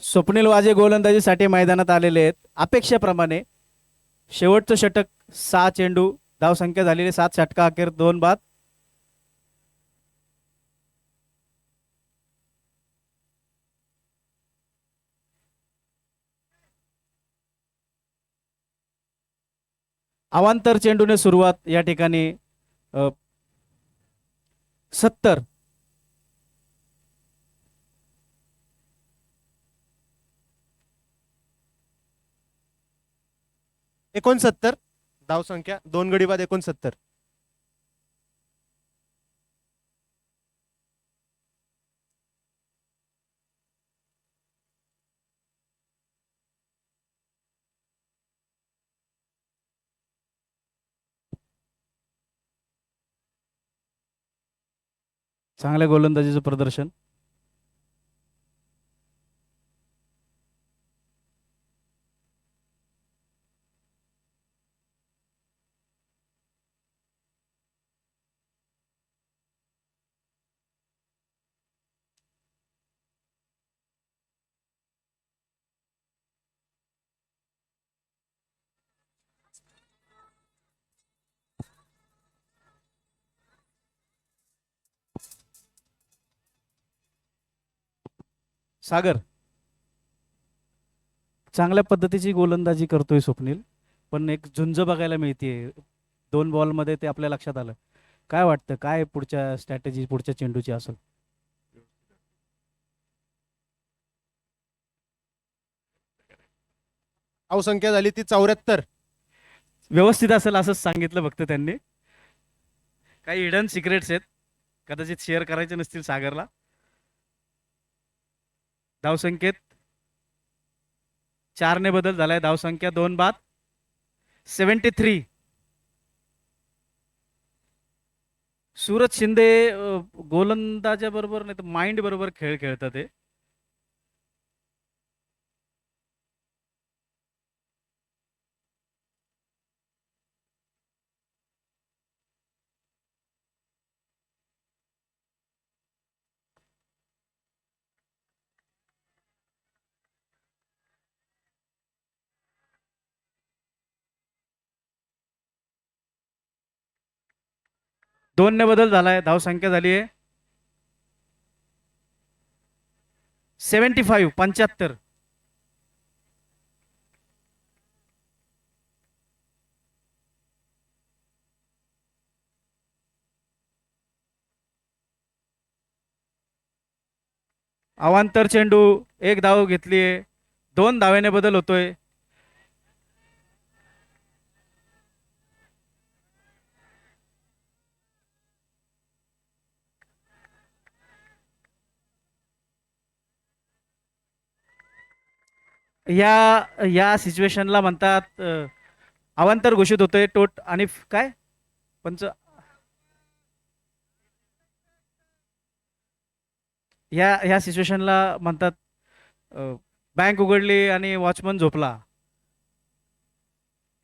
स्वप्नील वाजे गोलंदाजीसाठी मैदानात आलेले आहेत. अपेक्षेप्रमाणे शेवटचं षटक 6 चेंडू, धावसंख्या झालेली 7, षटका अखेर 2 बाद. अवांतर चेंडूने सुरुवात या ठिकाणी 70. एकोणसत्तर धावसंख्या, 2 गडी बाद 69. चांगल्या गोलंदाजीचं प्रदर्शन. सागर, चांगल्या पद्धतीची गोलंदाजी करतोय स्वप्नील, पण एक झुंज बघायला मिळते 2 बॉलमध्ये, ते आपल्या लक्षात आलं. काय वाटतं, काय पुढच्या स्ट्रॅटेजी पुढच्या चेंडूची असेल? धावसंख्या झाली ती 74. व्यवस्थित असेल असंच सांगितलं फक्त त्यांनी. काही हिडन सिक्रेट्स आहेत, कदाचित शेअर करायचे नसतील सागरला. धावसंख्येत 4 ने बदल झालाय, धावसंख्या 2 बाद, 73. सूरज शिंदे गोलंदाजा बरोबर नाही तर माइंड बरोबर खेळ खेळतात ते. दोन ने बदल झालाय, धावसंख्या झाली आहे 75, 75. अवांतर चेंडू, 1 धाव घेतलीये, 2 धावेने बदल होतोय. या या सिच्युएशनला म्हणतात अवांतर घोषित होतोय. आणि काय पंच, ह्या सिच्युएशनला म्हणतात बँक उघडली आणि वॉचमन झोपला.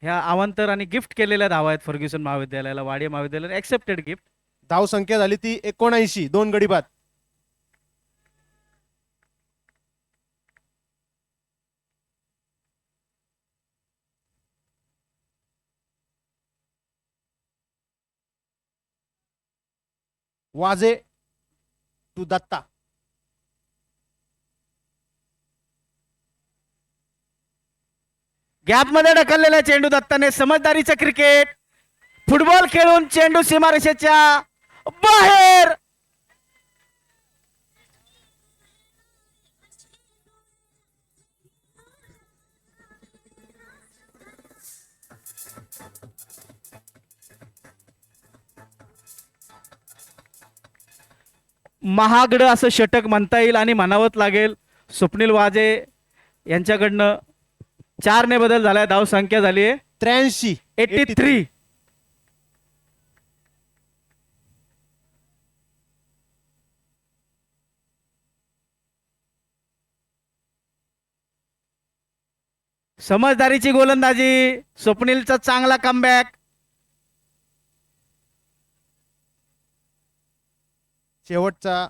ह्या अवांतर आणि गिफ्ट केलेल्या धावा आहेत फर्ग्युसन महाविद्यालयाला, वाडिया महाविद्यालयाला एक्सेप्टेड गिफ्ट. धावसंख्या झाली ती 79, 2 गडी बाद. वाजे टू दत्ता. गॅप मध्ये ढकललेला चेंडू दत्ताने, समजदारीचं क्रिकेट, फुटबॉल खेळून चेंडू सीमारेषेच्या बाहेर. महागडं असं षटक म्हणता येईल आणि म्हणावंच लागेल स्वप्नील वाजे यांच्याकडनं. 4 ने बदल झालाय, धाव संख्या झाली आहे 83, 83. समजदारीची गोलंदाजी, स्वप्नीलचा चांगला कमबॅक. शेवटचा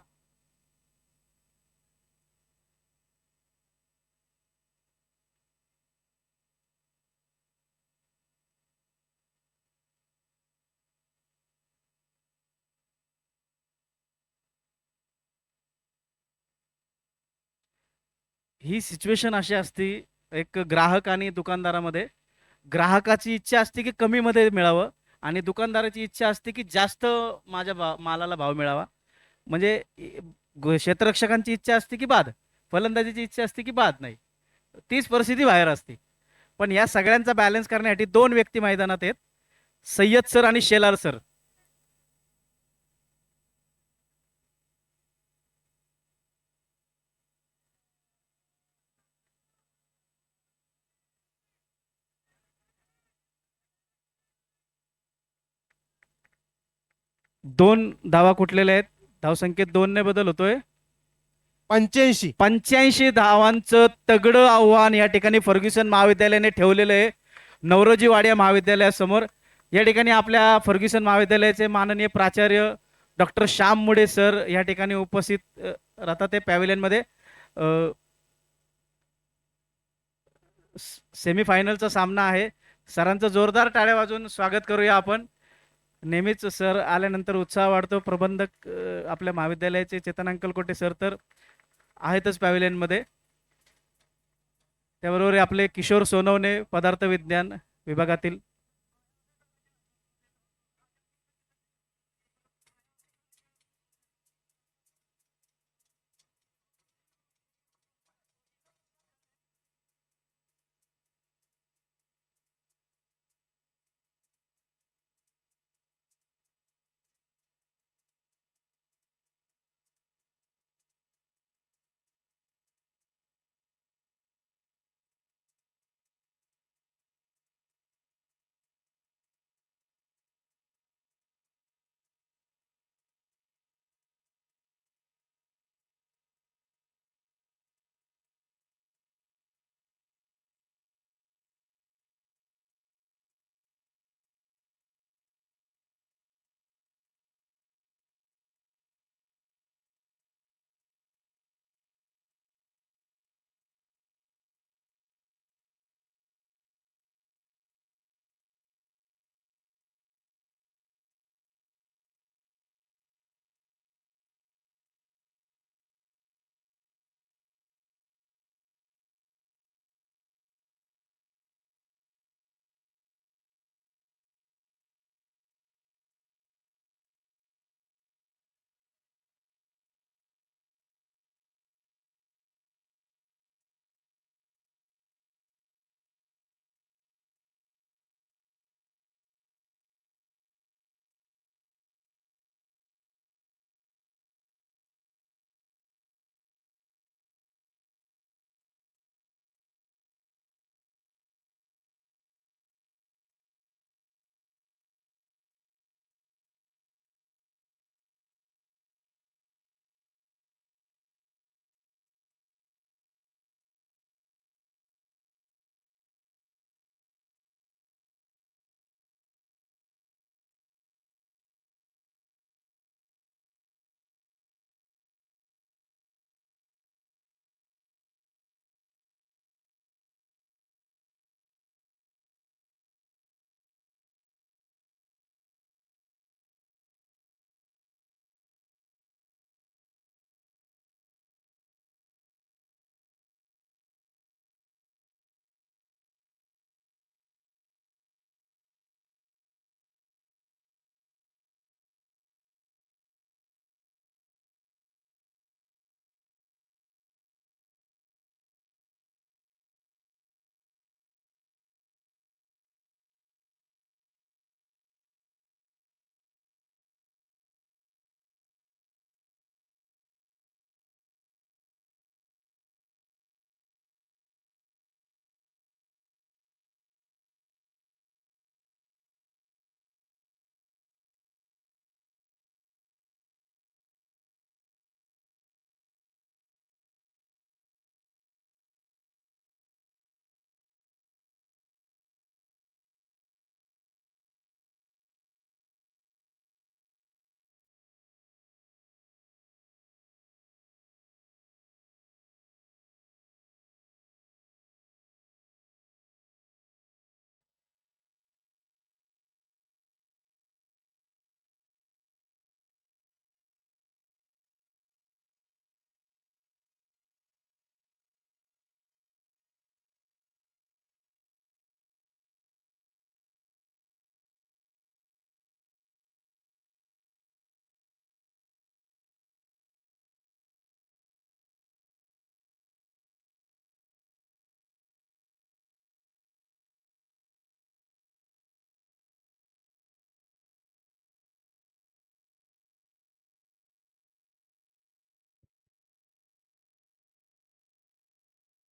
ही सिच्युएशन अशी असती, एक ग्राहक आणि दुकानदारामध्ये. ग्राहकाची इच्छा असते की कमी मध्ये मिळावं आणि दुकानदाराची इच्छा असते की जास्त माझ्या मालाला भाव मिळावा. म्हणजे क्षेत्ररक्षकांची इच्छा असते की बाद, फलंदाजीची इच्छा असते की बाद नाही. तीच परिस्थिती बाहेर असते. पण या सगळ्यांचा बॅलन्स करण्यासाठी दोन व्यक्ती मैदानात आहेत, सय्यद सर आणि शेलार सर. दोन धावा कुठलेल्या आहेत, धावसंख्येत 2 ने बदल होतोय. 85. 85 धावांचं तगडं आव्हान या ठिकाणी फर्ग्युसन महाविद्यालयाने ठेवलेलं आहे नवरोजी वाडिया महाविद्यालयासमोर. या ठिकाणी आपल्या फर्ग्युसन महाविद्यालयाचे माननीय प्राचार्य डॉक्टर श्याम मुडे सर या ठिकाणी उपस्थित राहतात ते पॅव्हिलियनमध्ये. सेमीफायनलचा सामना आहे. सरांचं जोरदार टाळ्या वाजवून स्वागत करूया आपण. नेहमीच सर आल्यानंतर उत्साह वाढतो. प्रबंधक आपल्या महाविद्यालयाचे चेतन अंकलकोटे सर तर आहेतच पॅव्हिलियनमध्ये. त्याबरोबर आपले किशोर सोनवणे पदार्थ विज्ञान विभागातील.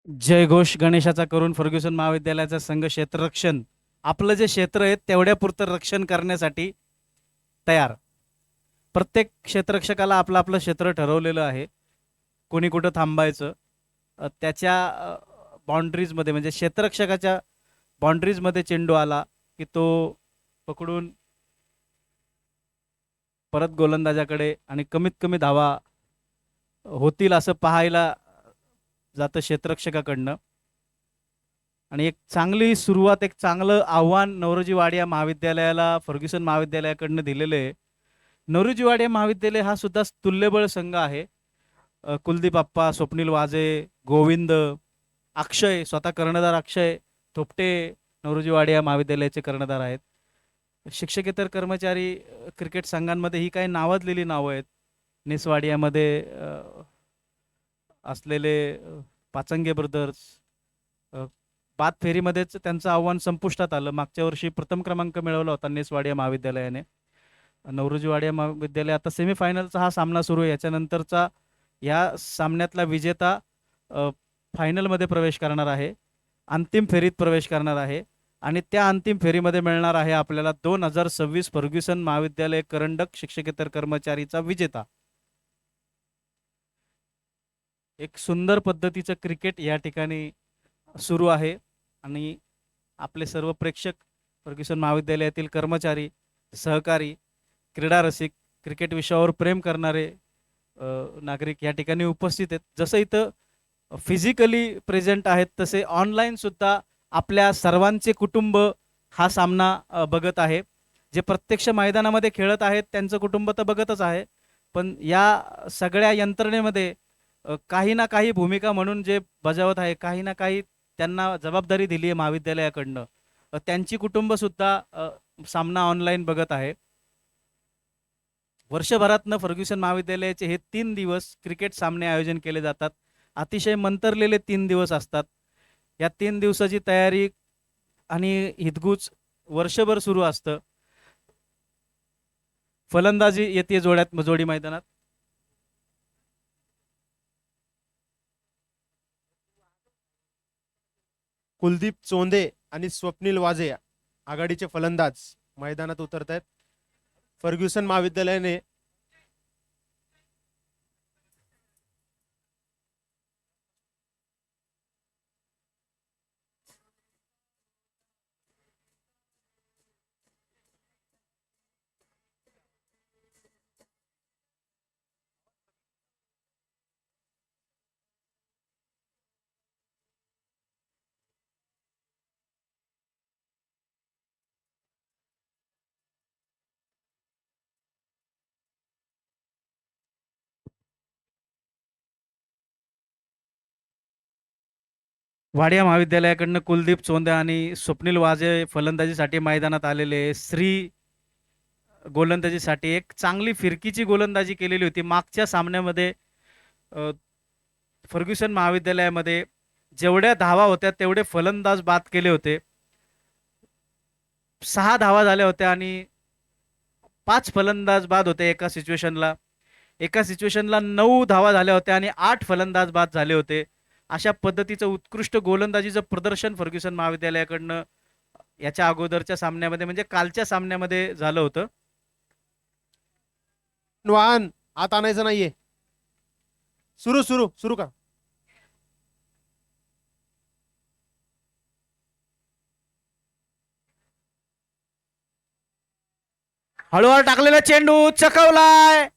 जयघोष गणेशाचा करून फर्ग्युसन महाविद्यालयाचा संघ क्षेत्ररक्षण आपलं जे क्षेत्र आहे तेवढ्यापुरतं रक्षण करण्यासाठी तयार. प्रत्येक क्षेत्ररक्षकाला आपलं आपलं क्षेत्र ठरवलेलं आहे, कोणी कुठं थांबायचं. त्याच्या बाउंड्रीजमध्ये म्हणजे क्षेत्ररक्षकाच्या बाउंड्रीजमध्ये चेंडू आला की तो पकडून परत गोलंदाजाकडे आणि कमीत कमी धावा होतील असं पाहायला जातं क्षेत्ररक्षकाकडनं. आणि एक चांगली सुरुवात, एक चांगलं आव्हान नवरोजी वाडिया महाविद्यालयाला फर्ग्युसन महाविद्यालयाकडनं दिलेलं आहे. नवरोजी वाडिया महाविद्यालय हा सुद्धा तुल्यबळ संघ आहे. कुलदीप आप्पा, स्वप्नील वाजे, गोविंद, अक्षय, स्वतः कर्णधार अक्षय थोपटे नवरोजी वाडिया महाविद्यालयाचे कर्णधार आहेत. शिक्षकेतर कर्मचारी क्रिकेट संघांमध्ये ही काही नावाजलेली नावं आहेत. नेसवाडियामध्ये असलेले पाचंगे ब्रदर्स, बाद फेरीमध्येच त्यांचं आव्हान संपुष्टात आलं. मागच्या वर्षी प्रथम क्रमांक मिळवला होता नेसवाडिया महाविद्यालयाने. नवरोजी वाडिया महाविद्यालय आता सेमीफायनलचा हा सामना सुरू आहे. याच्यानंतरचा या सामन्यातला विजेता फायनलमध्ये प्रवेश करणार आहे, अंतिम फेरीत प्रवेश करणार आहे. आणि त्या अंतिम फेरीमध्ये मिळणार आहे आपल्याला 2026 फर्ग्युसन महाविद्यालय करंडक शिक्षकेतर कर्मचारीचा विजेता. एक सुंदर पद्धतीचं क्रिकेट या ठिकाणी सुरू आहे आणि आपले सर्व प्रेक्षक, फर्ग्युसन महाविद्यालयातील कर्मचारी, सहकारी, क्रीडा रसिक, क्रिकेट विषयावर प्रेम करणारे नागरिक या ठिकाणी उपस्थित आहेत. जसं इथं फिजिकली प्रेझेंट आहेत तसे ऑनलाईन सुद्धा आपल्या सर्वांचे कुटुंब हा सामना बघत आहे. जे प्रत्यक्ष मैदानामध्ये खेळत आहेत त्यांचं कुटुंब तर बघतच आहे, पण या सगळ्या यंत्रणेमध्ये काही ना काही भूमिका म्हणून जे बजावत आहे, काही ना काही त्यांना जबाबदारी दिली आहे महाविद्यालयाकडनं, त्यांची कुटुंबसुद्धा सामना ऑनलाईन बघत आहे. वर्षभरातनं फर्ग्युसन महाविद्यालयाचे हे 3 दिवस क्रिकेट सामने आयोजन केले जातात. अतिशय मंतरलेले 3 दिवस असतात. या 3 दिवसाची तयारी आणि हितगुज वर्षभर सुरू असतं. फलंदाजी येते जोडी मैदानात. कुलदीप चोंदे आणि स्वप्नील वाजे आघाडीचे फलंदाज मैदानात उतरत आहेत. फर्ग्युसन महाविद्यालयाने वाडिया महाविद्यालयाकडनं कुलदीप चोंदे आणि स्वप्नील वाजे फलंदाजीसाठी मैदानात आलेले. श्री गोलंदाजीसाठी एक चांगली फिरकीची गोलंदाजी केलेली होती. मागच्या सामन्यामध्ये फर्ग्युसन महाविद्यालयामध्ये जेवढ्या धावा होत्या तेवढे फलंदाज बाद केले होते. 6 धावा झाल्या होत्या आणि 5 फलंदाज बाद होते एका सिच्युएशनला. एका सिच्युएशनला 9 धावा झाल्या होत्या आणि 8 फलंदाज बाद झाले होते. अशा पद्धतीचं उत्कृष्ट गोलंदाजीचं प्रदर्शन फर्ग्युसन महाविद्यालयाकडनं याच्या अगोदरच्या सामन्यामध्ये म्हणजे कालच्या सामन्यामध्ये झालं होतं. वाहन आत आणायचं नाहीये. सुरू सुरू सुरू का. हळूहळू टाकलेला चेंडू चकवलाय.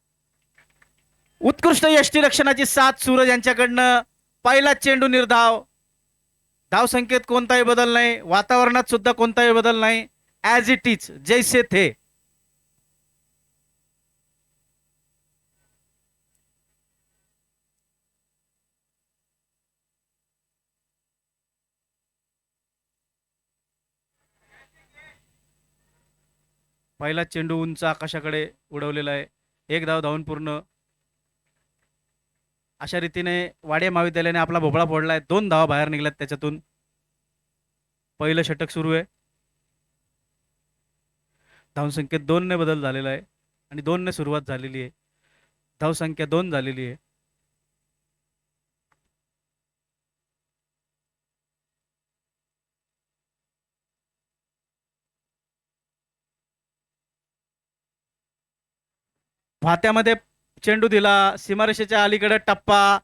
उत्कृष्ट यष्टीरक्षणाची साथ सूरज यांच्याकडनं. पहिला चेंडू निर्धाव. धाव संख्येत कोणताही बदल नाही, वातावरणात सुद्धा कोणताही बदल नाही. ॲज इट इज, जैसे थे. पहिला चेंडू उंच आकाशाकडे उडवलेला आहे. 1 धाव धावून पूर्ण. अशा रीतीने वाडिया महाविद्यालयाने आपला भोपळा फोडलाय. 2 धावा बाहेर निघल्यात त्याच्यातून. पहिलं षटक सुरू आहे. धावसंख्येत 2 ने बदल झालेला आहे आणि 2 ने सुरुवात झालेली आहे. धावसंख्या 2 झालेली आहे. भात्यामध्ये चेंडू दिला, सीमारेषेच्या अलीकडे टप्पा,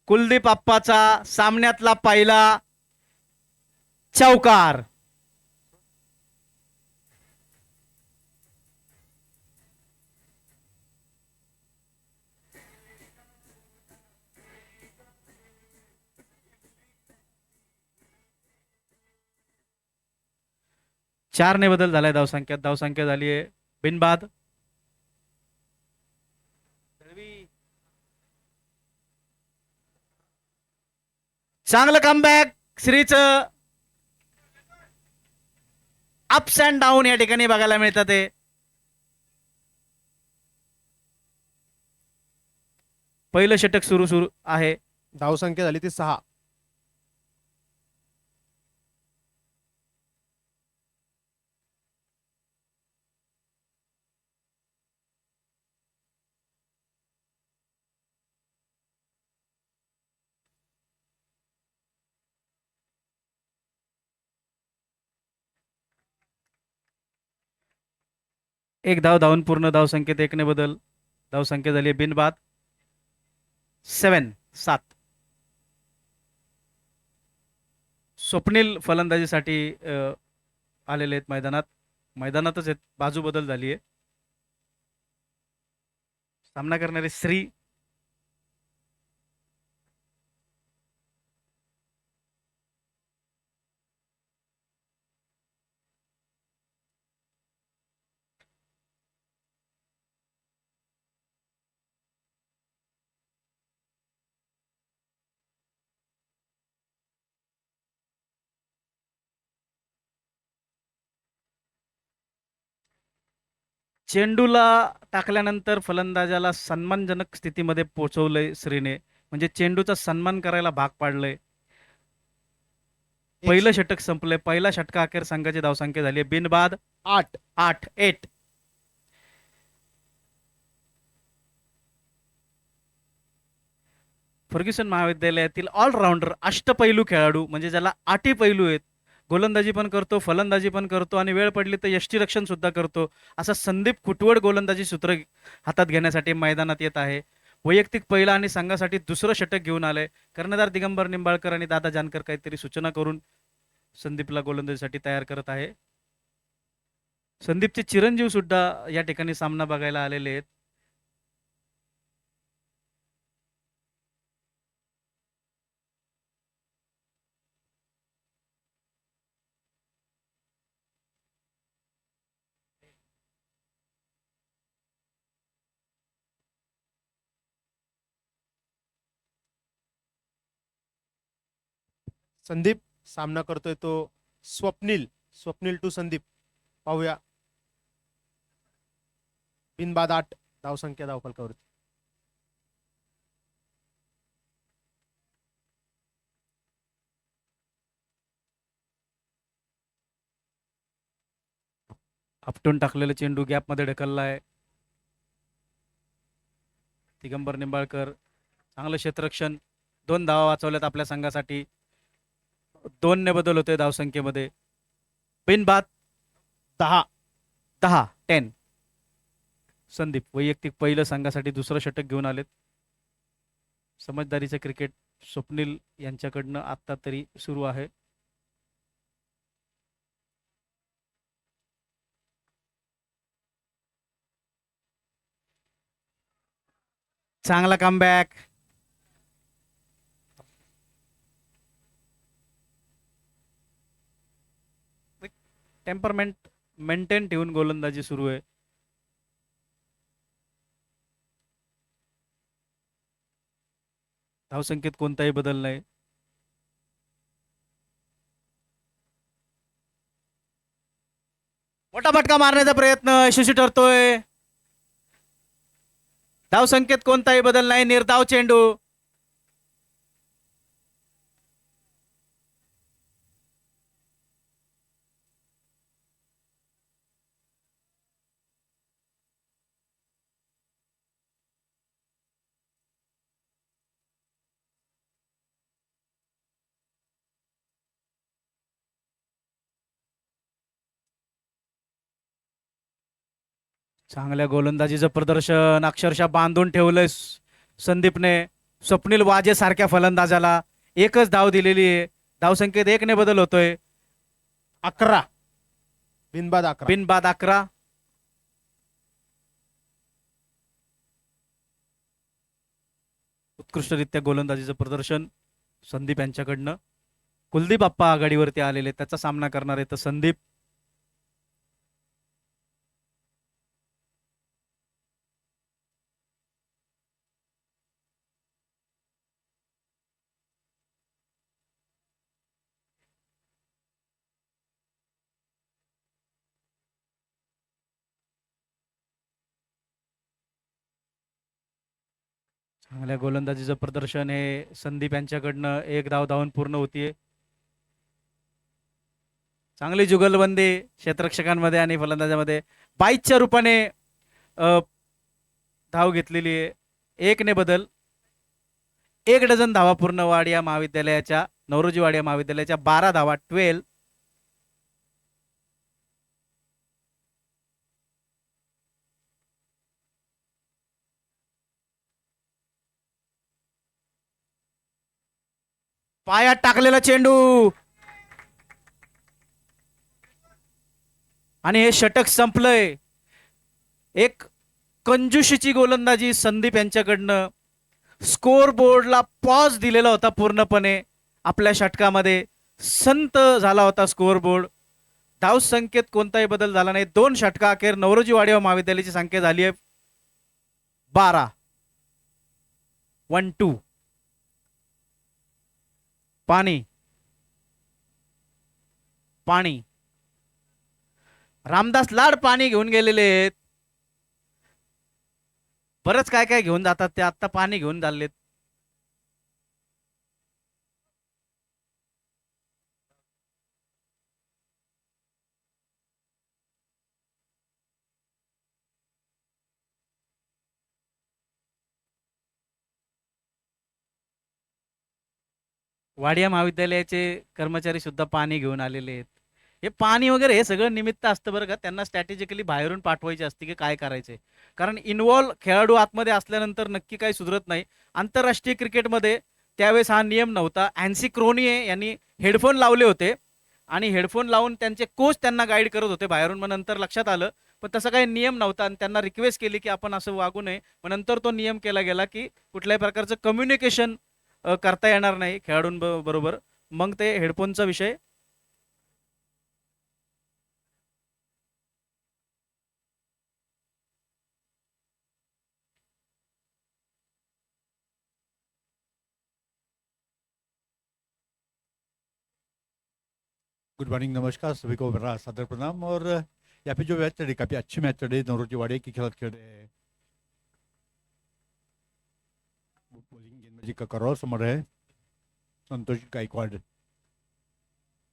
कुलदीप आप्पाचा सामन्यातला पहिला चौकार. चारने बदल झालाय धावसंख्यात. धावसंख्या झाली आहे बिनबाद. चांगलं कमबॅक श्रीचं. अप्स अँड डाऊन या ठिकाणी बघायला मिळतात ते. पहिलं षटक सुरू सुरू आहे. धावसंख्या झाली ती 6. एक धाव धावून पूर्ण. धावसंख्येत एकने बदल. धावसंख्या झाली आहे बिनबाद 7. स्वप्नील फलंदाजीसाठी आलेले आहेत मैदानात. मैदानातच आहेत. बाजू बदल झाली आहे. सामना करणारे श्री. चेंडूला टाकल्यानंतर फलंदाजाला सन्मानजनक स्थितीमध्ये पोहोचवलंय श्रीने. म्हणजे चेंडूचा सन्मान करायला भाग पाडलंय. पहिलं षटक संपलंय. पहिला षटका अखेर संघाची धावसंख्या झाली आहे बिनबाद 8. फर्ग्युसन महाविद्यालयातील ऑलराऊंडर अष्टपैलू खेळाडू, म्हणजे ज्याला 8 पैलू आहेत. गोलंदाजी पण करतो, फलंदाजी पण करतो आणि वेळ पडली तर यष्टीरक्षण सुद्धा करतो. असा संदीप कुटवड गोलंदाजी सूत्र हातात घेण्यासाठी मैदानात येत आहे. वैयक्तिक पहिला आणि संघासाठी दुसरं षटक घेऊन आलंय. कर्णधार दिगंबर निंबाळकर आणि दादा जानकर काहीतरी सूचना करून संदीपला गोलंदाजीसाठी तयार करत आहे. संदीपचे चिरंजीव सुद्धा या ठिकाणी सामना बघायला आलेले आहेत. संदीप सामना करतोय तो स्वप्नील टू संदीप. पाहूया. बिनबाद 8. धावसंख्या धावफलकावरती. आपटून टाकलेला चेंडू गॅपमध्ये ढकललाय. दिगंबर निंबाळकर चांगलं क्षेत्ररक्षण. 2 धावा वाचवल्यात आपल्या संघासाठी. 2 ने बदल होते धावसंख्येमध्ये. बिनबाद 10. संदीप वैयक्तिक पहिलं संघासाठी दुसरं षटक घेऊन आलेत. समजदारीचं क्रिकेट स्वप्नील यांच्याकडनं आता तरी सुरू आहे. चांगला कमबॅक. टेम्परमेंट मेंटेन ठेवून गोलंदाजी सुरू आहे. धावसंख्येत कोणताही बदल नाही. मोठा फटका मारण्याचा प्रयत्न यशस्वी ठरतोय. धावसंख्येत कोणताही बदल नाही. निर्धाव चेंडू. चांगल्या गोलंदाजीचं प्रदर्शन अक्षरशः बांधून ठेवलंय संदीपने स्वप्नील वाजे सारख्या फलंदाजाला. एकच धाव दिलेली आहे. धावसंख्येत 1 ने बदल होतोय. 11 बिनबाद 11. बिनबाद 11. उत्कृष्टरित्या गोलंदाजीचं प्रदर्शन संदीप यांच्याकडनं. कुलदीप आप्पा आघाडीवरती आलेले, त्याचा सामना करणार आहे तर संदीप. चांगल्या गोलंदाजीचं प्रदर्शन हे संदीप यांच्याकडनं. 1 धाव धावून पूर्ण होतीये. चांगली जुगलबंदी क्षेत्ररक्षकांमध्ये आणि फलंदाजामध्ये 22च्या रूपाने धाव घेतलेली आहे. 1 ने बदल. 1 डझन धावा पूर्ण वाडिया महाविद्यालयाच्या, नवरोजी वाडिया महाविद्यालयाच्या 12 धावा 12. पायात टाकलेला चेंडू आणि हे षटक संपलंय. एक कंजूशीची गोलंदाजी संदीप यांच्याकडनं. स्कोर बोर्डला पॉज दिलेला होता पूर्णपणे. आपल्या षटकामध्ये संत झाला होता स्कोर बोर्ड. धाव संख्येत कोणताही बदल झाला नाही. 2 षटका अखेर नवरोजी वाडिया महाविद्यालयाची संख्या झाली आहे 12. 1-2. पाणी पाणी रामदास लाड पाणी घेऊन गेलेले आहेत. बरंच काय काय घेऊन जातात ते. आता पाणी घेऊन चाललेत. वाडिया महाविद्यालयाचे कर्मचारी सुद्धा पाणी घेऊन आलेले आहेत. हे पाणी वगैरे हे सगळं निमित्त असतं बरं का. त्यांना स्ट्रॅटेजिकली बाहेरून पाठवायचे असते की काय करायचे. कारण इन्व्हॉल्व खेळाडू आतमध्ये असल्यानंतर नक्की काही सुधरत नाही. आंतरराष्ट्रीय क्रिकेटमध्ये त्यावेळेस हा नियम नव्हता. अँसी क्रोनिये यांनी हेडफोन लावले होते आणि हेडफोन लावून त्यांचे कोच त्यांना गाईड करत होते बाहेरून. मग नंतर लक्षात आलं पण तसा काही नियम नव्हता आणि त्यांना रिक्वेस्ट केली की आपण असं वागू नये. मग नंतर तो नियम केला गेला की कुठल्याही प्रकारचं कम्युनिकेशन करता येणार नाही खेळाडूंबरोबर. मग ते हेडफोनचा विषय. गुड मॉर्निंग, नमस्कार सभी को मेरा सादर प्रणाम। और यहाँ पे जो मैच चल रही काफ़ी अच्छी मैच चल रही है, नवरोजी वाडिया के खिलाफ खेल रहे हैं। बॉलिंग गेंदबाजी का करौर समर है संतोष गायकवाड़।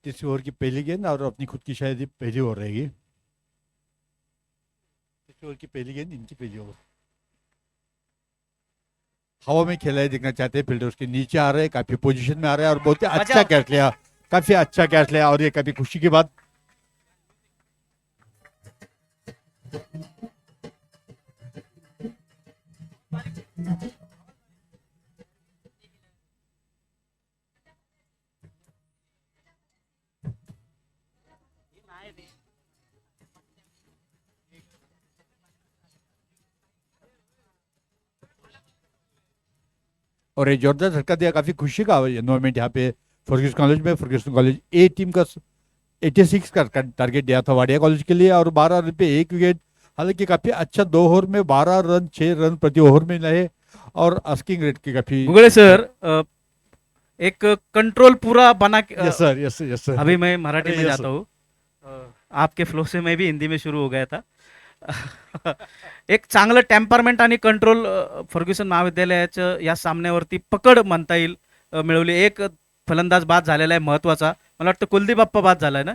तीसरी ओवर की पहली गेंद और अपनी खुद की शायद ये पहली ओवर रहेगी। तीसरी ओवर की पहली गेंद इनकी पहली ओवर। हवा में खेला है, देखना चाहते हैं फील्डर उसके नीचे आ रहे हैं, काफी पोजीशन में आ रहे हैं और बहुत ही अच्छा कैच लिया, काफी अच्छा कैच लिया और ये काफी खुशी की बात। और ये जोरदार झटका दिया, काफी खुशी का एनवायरमेंट यहाँ पे फर्ग्यूसन कॉलेज में। फर्ग्यूसन कॉलेज ए टीम का 86 का टारगेट दिया था वाडिया कॉलेज के लिए और 12 रन पे 1 विकेट। हालांकि काफी अच्छा 2 ओवर में 12 रन 6 रन प्रति ओवर में रहे और आस्किंग रेट की काफी। गुगले सर एक कंट्रोल पूरा बना के yes sir, yes sir, yes sir. अभी मैं मराठी में yes, जाता हूँ। आपके फ्लो से मैं भी हिंदी में शुरू हो गया था। एक चांगलं टेम्परमेंट आणि कंट्रोल फर्ग्युसन महाविद्यालयाचं या सामन्यावरती पकड म्हणता येईल मिळवली। एक फलंदाज बाद झालेला आहे महत्वाचा, मला वाटतं कुलदीप आप्पा बाद झालाय ना,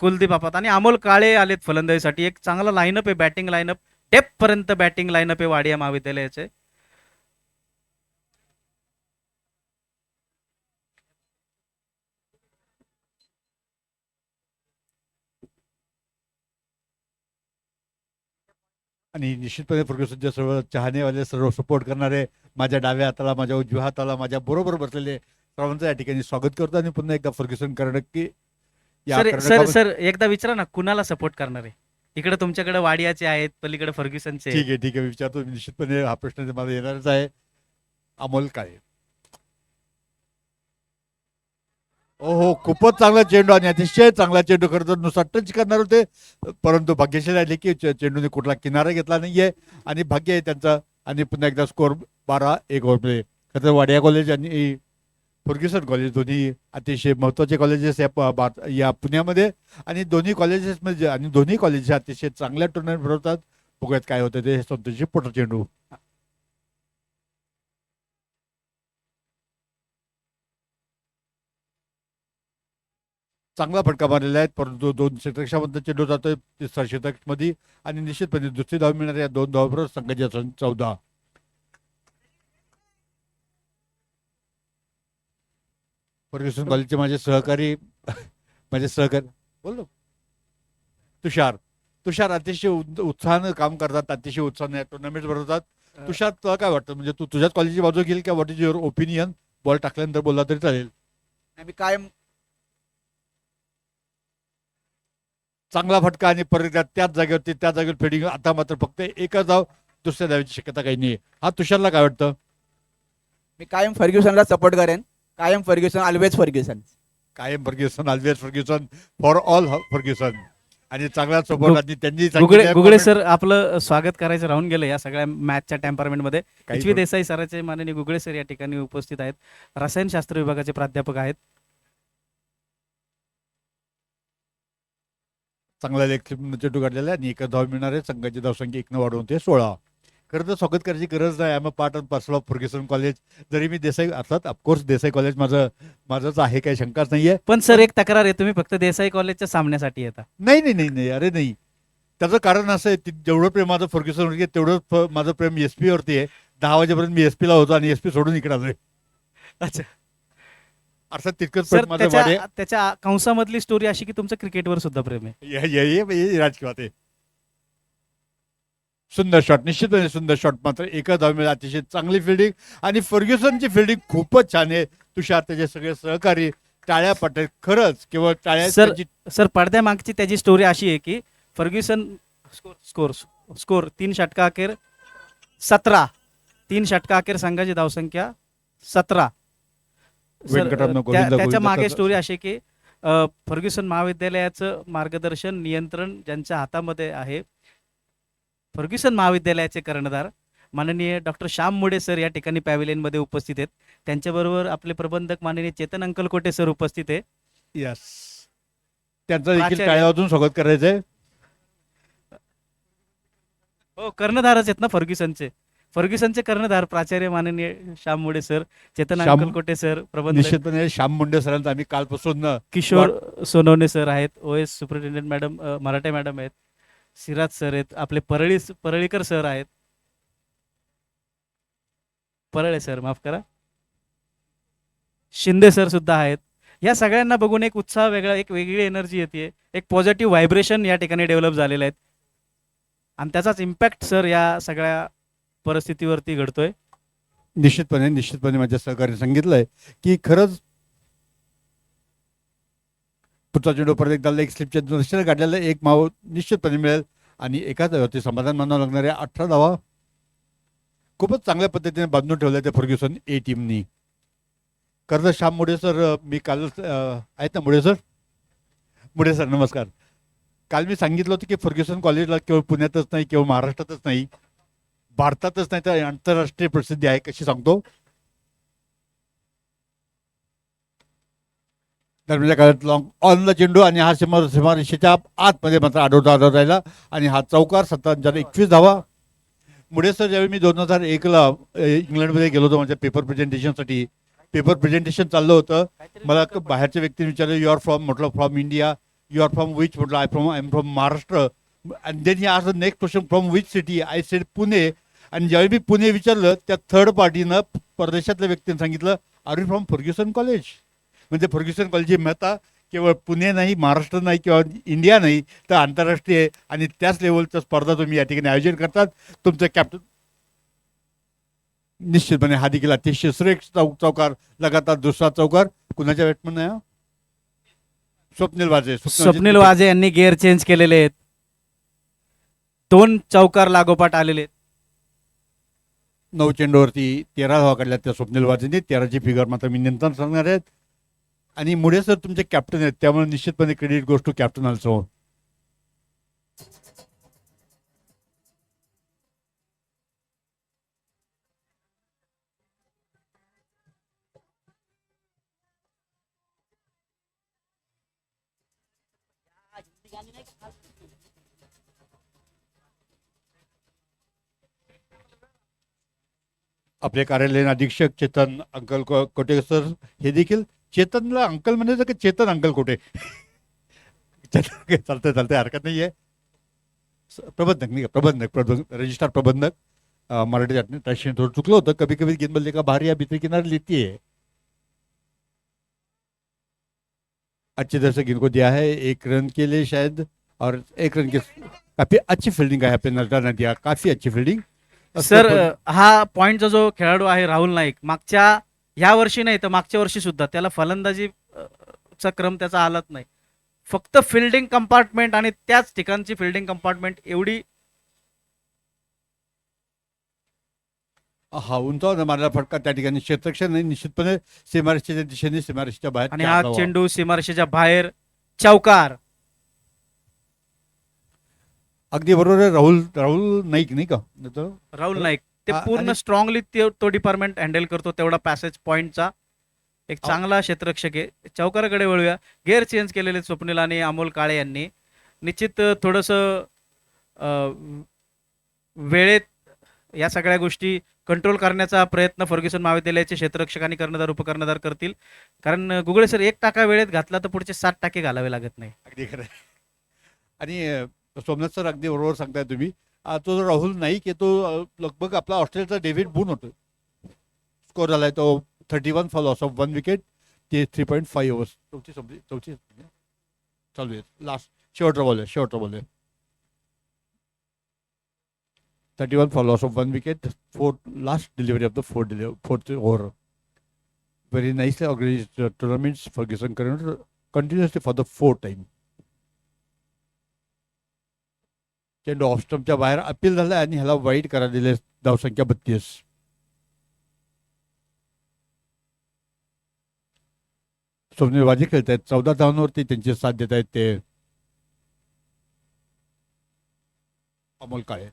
कुलदीप आप्पा आणि अमोल काळे आलेत फलंदाजीसाठी। एक चांगला लाईनअप आहे, बॅटिंग लाईनअप, डेप्थ पर्यंत बॅटिंग लाईनअप आहे वाडिया महाविद्यालयाचे। आणि निश्चितपणे फर्ग्युसनचे सर्व चाहनेवाले, सर्व सपोर्ट करणारे, माझ्या डाव्या हाताला, माझ्या उजव्या हाताला, माझ्या बरोबर बसलेले सर्वांचं या ठिकाणी स्वागत करतो आणि पुन्हा एकदा फर्ग्युसन कर्णकी या सर सर कर्णकावर- सर एकदा विचारा ना कुणाला सपोर्ट करणार आहे. इकडे तुमच्याकडे वाडियाचे आहेत, पलीकडे फर्ग्युसनचे आहेत. ठीक आहे विचारतो. निश्चितपणे हा प्रश्न मला येणारच आहे. अमोल काळे. हो खूपच चांगला चेंडू आणि अतिशय चांगला चेंडू. खरं तर नुसता टच करणार होते, परंतु भाग्यशाली आले की चेंडूने कुठला किनारा घेतला नाहीये आणि भाग्य आहे त्यांचं. आणि पुन्हा एकदा स्कोर 12-1 ओव्हरमध्ये. खरं तर वाडिया कॉलेज आणि फर्ग्युसन कॉलेज दोन्ही अतिशय महत्त्वाचे कॉलेजेस या पुण्यामध्ये आणि दोन्ही कॉलेजेसमध्ये आणि दोन्ही कॉलेज अतिशय चांगल्या टुर्नामेंट भरवतात. बघूयात काय होतं ते. संतोषजी पोटर चेंडू. चांगला फटका मारलेला आहे, परंतु 2 षटकांमध्ये चेंडू जातोय 3 षटकांमध्ये आणि निश्चितपणे दुसरी धाव मिळणार या 2 धावाबरोबर संघाची 14. फर्ग्युसन कॉलेजचे माझे सहकारी बोललो तुषार अतिशय उत्साहानं काम करतात, अतिशय उत्साहाने टुर्नामेंट भरवतात. तुषार तुला काय वाटतं, म्हणजे तू तुझ्याच कॉलेजची बाजू घेईल का? What is your opinion? Ball टाकल्यानंतर बोलला तरी चालेल. आम्ही कायम चांगला फटका आणि परत एकदा त्याच जागेवर फिल्डिंग. आता मात्र फक्त एकच धाव, दुसऱ्या धावेची शक्यता काही नाही. हा तुषारला काय वाटतं? मी कायम फर्ग्युसनला सपोर्ट करेन. कायम फर्ग्युसन, ऑलवेज फर्ग्युसन. कायम Fergusson, always Fergusson, for all Fergusson. आणि चांगला सपोर्ट. गु- आणि त्यांनी गुगळे सर आपलं स्वागत करायचं राहून गेलं या सगळ्या मॅचच्या टेम्परमेंटमध्ये. काही एच व्ही देसाई सरांचे माननीय गुगळे सर या ठिकाणी उपस्थित आहेत. रसायनशास्त्र विभागाचे प्राध्यापक आहेत. चांगला लेग चेंडू काढलेला आहे आणि एकच धाव मिळणार आहे. संघाची धावसंख्या 1 वाढवून ते 16. खरं तर स्वागत करायची गरज नाही. I am a part of parcel of Fergusson college. जरी मी देसाई अर्थात ऑफकोर्स देसाई कॉलेज माझंच आहे, काही शंकाच नाहीये. पण सर एक तक्रार आहे, तुम्ही फक्त देसाई कॉलेजच्या सामन्यासाठी येता. नाही अरे नाही. त्याचं कारण असं आहे, जेवढं प्रेम माझं फर्ग्युसनवरती आहे तेवढं माझं प्रेम एसपी वरती आहे. 10 वाजेपर्यंत मी एसपी ला होतो आणि एसपी सोडून इकडे आलोय. अच्छा अर्थात तितकंच सर प्रेम माझं वाढे. त्याच्या कंसामधली स्टोरी अशी की तुमचं क्रिकेटवर सुद्धा प्रेम आहे. ये राजकीय आहे. सुंदर शॉट, निश्चितपणे सुंदर शॉट. मात्र एकच धाव मिळाली. अतिशय चांगली फिल्डिंग आणि फर्ग्युसनची फिल्डिंग खूपच छान आहे. तुषार, त्याचे सगळे सहकारी टाळ्या पडतात. खरंच केवळ टाळ्या. सर सर पडद्यामागची त्याची स्टोरी अशी आहे की फर्ग्युसन स्कोर 3 षटका अखेर 17. 3 षटका अखेर संघाची धावसंख्या 17. व्यंकटरमण गोविंद त्याच्या मागे गोविंद स्टोरी अशी की फर्ग्युसन महाविद्यालयाचं मार्गदर्शन नियंत्रण ज्यांच्या हातामध्ये आहे, फर्ग्युसन महाविद्यालयाचे कर्णधार माननीय डॉक्टर श्याम मुडे सर या ठिकाणी पॅव्हिलियनमध्ये उपस्थित आहेत. त्यांच्याबरोबर आपले प्रबंधक माननीय चेतन अंकलकोटे सर उपस्थित आहे. यस, त्यांचं देखील प्राचार्य- टाळ्या वाजून स्वागत करायचंय. हो, कर्णधारच आहेत ना फर्ग्युसनचे कर्णधार प्राचार्य माननीय श्याम मुडे सर, चेतन श्याम- अंकलकोटे सर, प्रबंधक निश्चितपणे श्याम मुंडे सरांचं आम्ही कालपासून किशोर सोनवणे सर आहेत, OS सुपरिटेंडेंट मॅडम मराठे मॅडम आहेत, सिराज सर आहेत, आपले परळीकर सर आहेत, परळे सर माफ करा, शिंदे सर सुद्धा आहेत. या सगळ्यांना बघून एक उत्साह वेगळा, एक वेगळी एनर्जी येते, एक पॉझिटिव्ह व्हायब्रेशन या ठिकाणी डेव्हलप झालेले आहेत आणि त्याचाच इम्पॅक्ट सर या सगळ्या परिस्थितीवरती घडतोय. निश्चितपणे माझ्या सहकार्याने सांगितलंय की खरंच पुढचा चेंडू परत एकदा लेग स्लिपच्या दृष्टीने काढलेला एक माव निश्चितपणे मिळेल आणि एकाच धावावरती समाधान मानावं लागणार आहे. 18 धावा खूपच चांगल्या पद्धतीने बांधून ठेवल्या त्या फर्ग्युसन ए टीमनी. कर्ज श्याम मुडे सर, मी काल आहेत ना मुडे सर नमस्कार. काल मी सांगितलं होतं की फर्ग्युसन कॉलेजला केवळ पुण्यातच नाही, केवळ महाराष्ट्रातच नाही, भारतातच नाही तर आंतरराष्ट्रीय प्रसिद्धी आहे. कशी सांगतो, दरम्यानच्या काळात लॉंग ऑनला चेंडू आणि हा सीमारेषेच्या आतमध्ये मात्र आढळून राहिला आणि हा चौकार 21 धावा. मुळे सर, ज्यावेळी मी 2001ला इंग्लंडमध्ये गेलो होतो माझ्या पेपर प्रेझेंटेशनसाठी, पेपर प्रेझेंटेशन चाललं होतं, मला बाहेरच्या व्यक्तीने विचारलं यू आर फ्रॉम, म्हटलं from India. You are from which, म्हटलं I am from Maharashtra. And then he आज the next question from which city, I said Pune. आणि ज्यावेळी मी पुणे विचारलं त्या थर्ड पार्टीनं परदेशातल्या व्यक्तीने सांगितलं are you from Fergusson college. म्हणजे फर्ग्युसन कॉलेजची महत्ता केवळ पुणे नाही, महाराष्ट्र नाही किंवा इंडिया नाही, तर आंतरराष्ट्रीय आणि त्याच लेवलचं स्पर्धा तुम्ही या ठिकाणी आयोजन करतात. तुमचं कॅप्टन निश्चितपणे हा देखील अतिशय श्रेष्ठ चौकार, लगातार दुसरा चौकार. कुणाच्या बॅटमन आहे? स्वप्नील वाजे. स्वप्नील वाजे यांनी गिअर चेंज केलेले आहेत. 2 चौकार लागोपाठ आलेले आहेत. 9 चेंडूवरती 13 धावा काढल्या त्या स्वप्नील वाजेने. 13ची फिगर मात्र मी नंतर सांगणार आहेत. आणि मुळे सर तुमचे कॅप्टन आहेत, त्यामुळे निश्चितपणे क्रेडिट गोष्ट टू कॅप्टन ऑल्सो. आपले कार्यालयीन अधीक्षक चेतन अंकल कोटे सर हे देखील. चेतनला अंकल म्हणायचं की चेतन अंकल कोटे? चालतंय हरकत नाही आहे. प्रबंधक नाही का? प्रबंधक रजिस्ट्रार प्रबंधक मराठी राष्ट्रीय थोडं चुकलं होतं. कभी कभी गेंद बल्ले का बाहर या भीतर किनारे लेती है. अच्छे तरह से गेंद को दिया है 1 रन के लिए शायद, और 1 रन के काफी अच्छी फील्डिंग आहे. आपल्या नजरांना दिया, काफी अच्छी फील्डिंग. सर हा पॉइंटचा जो खेळाडू आहे राहुल नाईक, ह्या वर्षी नाही तर मागच्या वर्षी सुद्धा त्याला फलंदाजी चा क्रम त्याचा आलाच नाही. फक्त फिल्डिंग कंपार्टमेंट आणि त्याच ठिकाणची फिल्डिंग कंपार्टमेंट एवढी. हा उंचावर मारला फटका त्या ठिकाणी क्षेत्ररक्षण नाही, निश्चितपणे सीमारेषेच्या दिशेने, सीमारेषेच्या बाहेर. आणि हा चेंडू सीमारेषेच्या बाहेर चौकार. अगदी बरोबर आहे. राहुल नाईक नाही का? राहुल नाईक ते हा, पूर्ण आणि- स्ट्रॉंगली तो डिपार्टमेंट हँडल करतो. तेवढा पॅसेज पॉइंटचा एक चांगला क्षेत्ररक्षक आहे. चौकाराकडे वळूया. गिअर चेंज केलेले स्वप्नील आणि अमोल काळे यांनी. निश्चित थोडंसं वेळेत या सगळ्या गोष्टी कंट्रोल करण्याचा प्रयत्न फर्ग्युसन महाविद्यालयाचे क्षेत्ररक्षक आणि कर्णधार उपकर्णधार करतील. कारण गुगळे सर 1 टाका वेळेत घातला तर पुढचे 7 टाके घालावे लागत नाही. अगदी खरं आहे. आणि सोमनाथ सर अगदी बरोबर सांगताय तुम्ही. तो जो राहुल नाईक आहे तो लगभग आपला ऑस्ट्रेलियाचा डेव्हिड बून होतो. स्कोर झालाय तो 31 फॉर लॉस ऑफ 1 विकेट. ते 3.5 ओव्हर्स. चौथी चालू आहे. लास्ट शेवटचा बॉल आहे. 31 for loss of 1 wicket, last delivery of the fourth over. Very nicely organized tournaments. Ferguson continuously for the 4th time. चेंडू ऑफ स्टंपच्या बाहेर अपील झाला आणि ह्याला वाईड करा दिले. धावसंख्या 32. स्वप्नील वाजे खेळत आहेत. 14 धावांवरती त्यांची साथ देत आहेत ते अमोल काळे.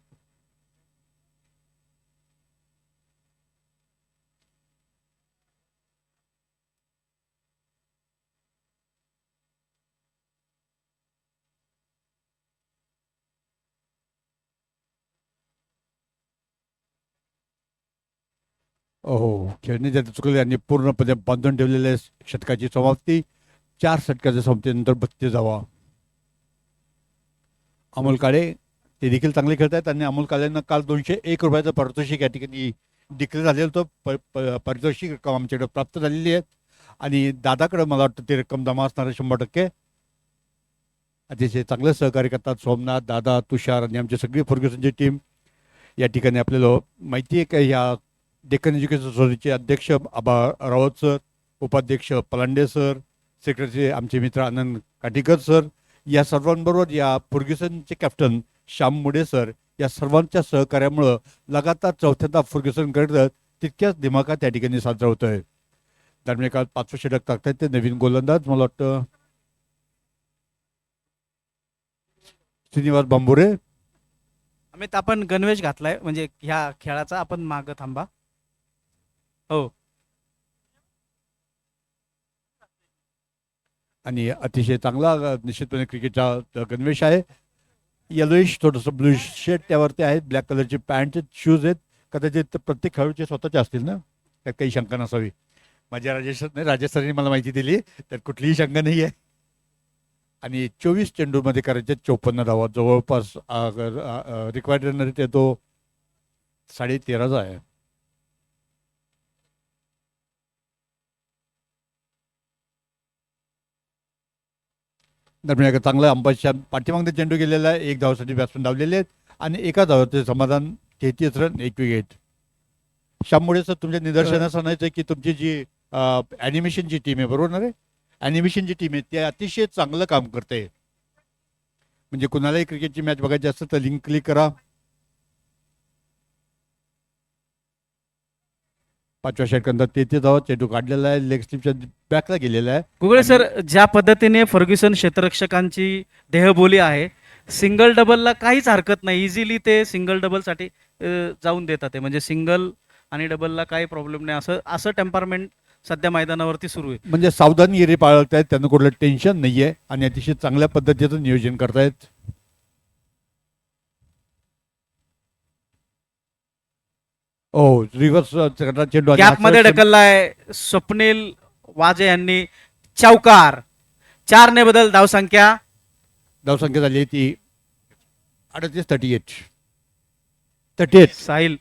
हो, खेळणे ज्यात चुकले आणि पूर्णपणे बांधून ठेवलेल्या षटकाची समाप्ती. 4 षटकाच्या समाप्तीनंतर 32 धावा. अमोल काळे ते देखील चांगले खेळत आहेत आणि अमोल काळेंना काल 201 रुपयाचं पारितोषिक या ठिकाणी डिक्लेअर झालेलं होतं. पारितोषिक रक्कम आमच्याकडे प्राप्त झालेली आहे आणि दादाकडे मला वाटतं ती रक्कम जमा असणार आहे 100%. अतिशय चांगलं सहकार्य करतात सोमनाथ, दादा, तुषार आणि आमची सगळी फर्ग्युसनची टीम. या ठिकाणी आपल्याला माहिती आहे का ह्या डेक्कन एज्युकेशन सोसायटीचे अध्यक्ष आबा रावत सर, उपाध्यक्ष पलांडे सर, सेक्रेटरी आमचे मित्र आनंद काठीकर सर, या सर्वांबरोबर या फर्ग्युसनचे कॅप्टन श्याम मुडे सर, या सर्वांच्या सहकार्यामुळं लगातार चौथ्यांदा फर्ग्युसन करत तितक्याच दिमाखात त्या ठिकाणी साजरा होत आहे. दरम्यान काल 5वं षटक टाकतात ते नवीन गोलंदाज, मला वाटतं श्रीनिवास बांबुरे. अमित आपण गणवेश घातलाय म्हणजे ह्या खेळाचा. आपण मागं थांबा. हो, आणि अतिशय चांगला निश्चितपणे क्रिकेटचा गणवेश आहे. येलोइश थोडंसं ब्लू शेड त्यावरती आहेत. ब्लॅक कलरची पॅन्ट, शूज आहेत. कदाचित प्रत्येक खेळाडूचे स्वतःचे असतील ना, त्यात काही शंका नसावी. माझ्या राजेश सरांनी मला माहिती दिली, त्यात कुठलीही शंका नाही आहे. आणि 24 चेंडूमध्ये करायचे 54 धावा. जवळपास रिक्वायर्ड रन ते तो 13.5 आहे. दरम्यान एक चांगलं अंपायरच्या पाठीमागणे चेंडू गेलेला आहे. 1 धावासाठी बॅट्समन धावलेले आहेत आणि एका धावाचे समाधान, 33 रन 1 विकेट. त्यामुळे सर तुमच्या निदर्शनास आणायचं आहे की तुमची जी ॲनिमेशनची टीम आहे, बरोबर ना रे? ॲनिमेशनची टीम आहे ती अतिशय चांगलं काम करते. म्हणजे कुणालाही क्रिकेटची मॅच बघायची असेल तर लिंक क्लिक करा. 5व्या षटकांत 33 धावा, चेंडू काढलेला आहे, लेग स्लिपच्या बॅकला गेलेला आहे. गुगळे सर, ज्या पद्धतीने फर्ग्युसन क्षेत्ररक्षकांची देहबोली आहे, सिंगल डबलला काहीच हरकत नाही, इझिली ते सिंगल डबलसाठी जाऊन देतात ते, म्हणजे सिंगल आणि डबलला काही प्रॉब्लेम नाही, असं असं टेम्परमेंट सध्या मैदानावरती सुरू आहे. म्हणजे सावधानगिरी बाळगत आहेत, त्यांना कुठलं टेन्शन नाही आहे आणि अतिशय चांगल्या पद्धतीचं नियोजन करतायत. ओ रिव्हर्स चेंडू आणि गॅपमध्ये हातचा ढकललाय स्वप्नील वाजे यांनी, चौकार. 4 ने बदल धावसंख्या. धावसंख्या झाली आहे ती 38. साहिल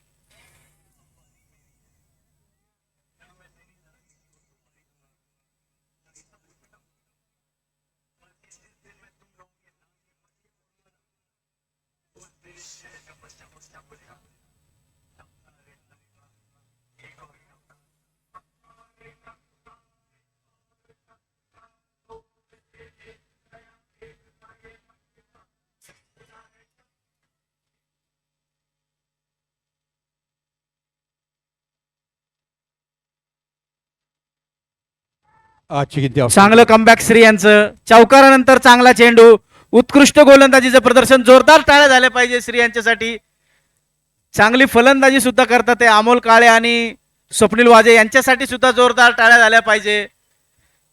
आजची किती चांगलं कमबॅक श्री यांचं. चौकारानंतर चांगला चेंडू, उत्कृष्ट गोलंदाजीचं प्रदर्शन, जोरदार टाळ्या झाल्या पाहिजे श्री यांच्यासाठी. चांगली फलंदाजी सुद्धा करतात ते अमोल काळे आणि स्वप्नील वाजे, यांच्यासाठी सुद्धा जोरदार टाळ्या झाल्या पाहिजे.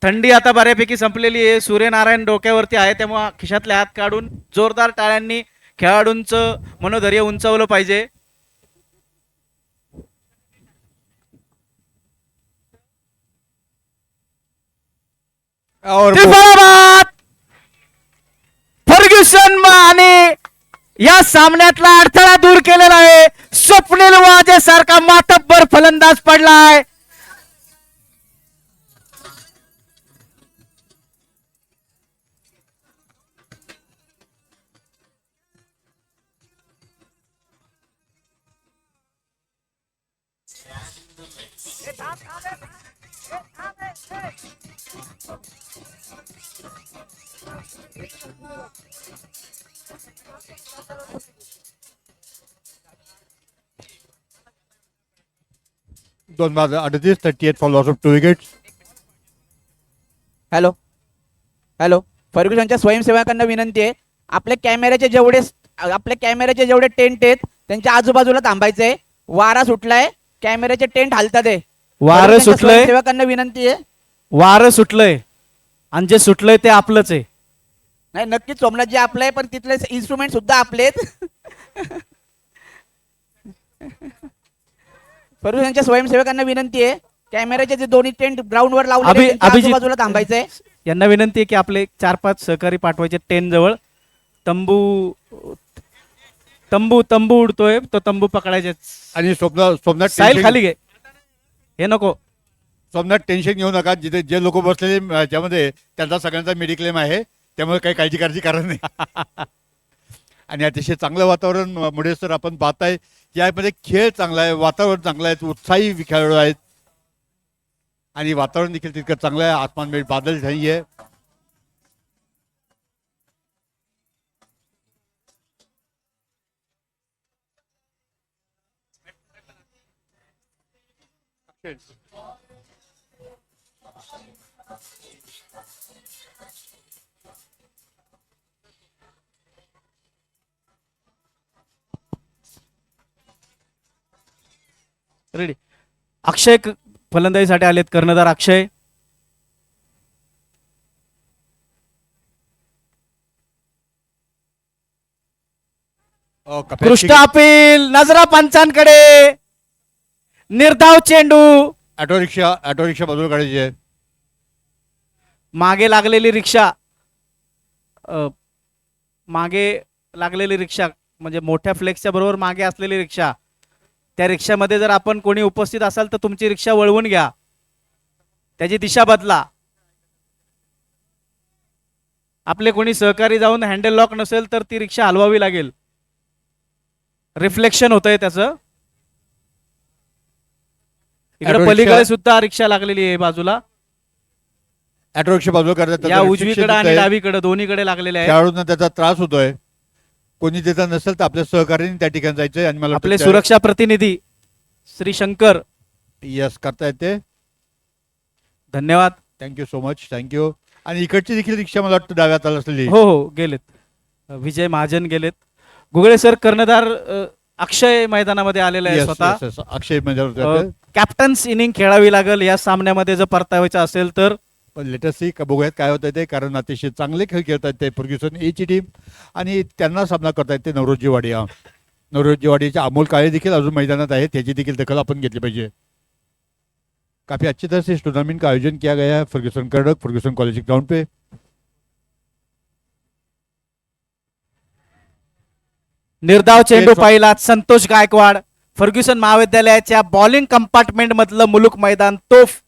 थंडी आता बऱ्यापैकी संपलेली आहे, सूर्यनारायण डोक्यावरती आहे, त्यामुळे खिशातले हात काढून जोरदार टाळ्यांनी खेळाडूंचं मनोधैर्य उंचावलं पाहिजे. और त्रिफळाबाद फर्ग्युसन आणि या सामन्यातला अडथळा दूर केलेला आहे. स्वप्नील वाजे सारखा मातब्बर फलंदाज पडलाय. दोन बाद 38, 38 for loss of 2 wickets. Hello hello, फर्ग्युसनच्या स्वयंसेवकांना विनंती आहे, आपल्या कॅमेऱ्याचे जेवढे टेंट आहेत त्यांच्या आजूबाजूला थांबायचंय. वारा सुटलाय, कॅमेऱ्याचे टेंट हालतात आहे. वारं फर्ग्युसनच्या सुटलंय, स्वयंसेवकांना विनंती आहे. वारं सुटलंय आणि जे सुटलंय ते आपलंच आहे. नाही, नक्कीच सोमनाथ जे आपलं आहे, पण तिथले इन्स्ट्रुमेंट सुद्धा आपले आहेत. फर्ग्युसनच्या स्वयंसेवकांना विनंती आहे, कॅमेऱ्याचे जे दोन्ही टेंट ग्राउंडवर लावले अभिजित- आजूबाजूला थांबायचंय. यांना विनंती आहे की आपले 4-5 सहकारी पाठवायचे टेन जवळ. तंबू तंबू तंबू उडतोय, तो तंबू पकडायचे. आणि सोमनाथ साहिल खाली घे, हे नको. सोमनाथ टेन्शन घेऊ नका. जिथे जे लोक बसलेले त्यामध्ये त्यांचा सगळ्यांचा मेडिक्लेम आहे, त्यामुळे काही काळजी करायची कारण नाही. आणि अतिशय चांगलं वातावरण मुळे सर आपण पाहताय, यामध्ये खेळ चांगला आहे, वातावरण चांगलं आहे, उत्साही खेळाडू आहेत आणि वातावरण देखील तितकं चांगलं आहे. आसमान में बादल नाही आहे. रेडी. अक्षय फलंदाजीसाठी आलेत, कर्णधार अक्षय. पृष्ठ अपील, नजरा पंचांकडे, निर्धाव चेंडू. ऑटो रिक्षा बाजूला काढायची आहे. मागे लागलेली रिक्षा, मागे लागलेली रिक्षा म्हणजे मोठ्या फ्लेक्सच्या बरोबर मागे असलेली रिक्षा, त्या रिक्षामध्ये जर आपण कोणी उपस्थित असाल तर तुमची रिक्षा वळवून घ्या, त्याची दिशा बदला. आपले कोणी सहकारी जाऊन हँडल लॉक नसेल तर ती रिक्षा हलवावी लागेल. रिफ्लेक्शन होतंय त्याचं. इकडे Auto पलीकडे रिक्षा- सुद्धा रिक्षा लागलेली आहे बाजूला. ऑटो रिक्षा बाजूला करतात या उजवीकडे आणि डावीकडे दोन्हीकडे लागलेले आहेत. खेळाडूंना त्याचा त्रास होतोय. कोणी देता नसेल तर आपल्या सहकार्याने त्या ठिकाणी जायचंय आणि मला आपले सुरक्षा प्रतिनिधी श्री शंकर, यस करता येते. धन्यवाद. Thank you so much, thank you. आणि इकडची देखील रिक्षा मला वाटतं डाव्या हाताला असलेली. हो हो गेलेत. विजय महाजन गेलेत. गुगळे सर कर्णधार अक्षय मैदानामध्ये आलेला आहे Yes, स्वतः. yes, yes. अक्षय म्हणजे कॅप्टन्स इनिंग खेळावी लागेल या सामन्यामध्ये जर परतावायचं असेल तर. लेटेस्ट सी बघूयात काय होतं ते, कारण अतिशय चांगले खेळ खेळतात ते फर्ग्युसन एची टीम आणि त्यांना सामना करता येते नवरोजी वाडिया. नवरोजी वाडियाचे अमोल काळे देखील अजून मैदानात आहेत, त्याची देखील दखल आपण घेतली पाहिजे. काफी अच्छी तरह से इस टूर्नामेंट का आयोजन किया गया है फर्ग्यूसन कर्डक फर्ग्यूसन कॉलेज ग्राउंड पे. निर्धाव चेंडू पाहिला संतोष गायकवाड. फर्ग्युसन महाविद्यालयाच्या बॉलिंग कंपार्टमेंट मधलं मुलुक मैदान तोफ.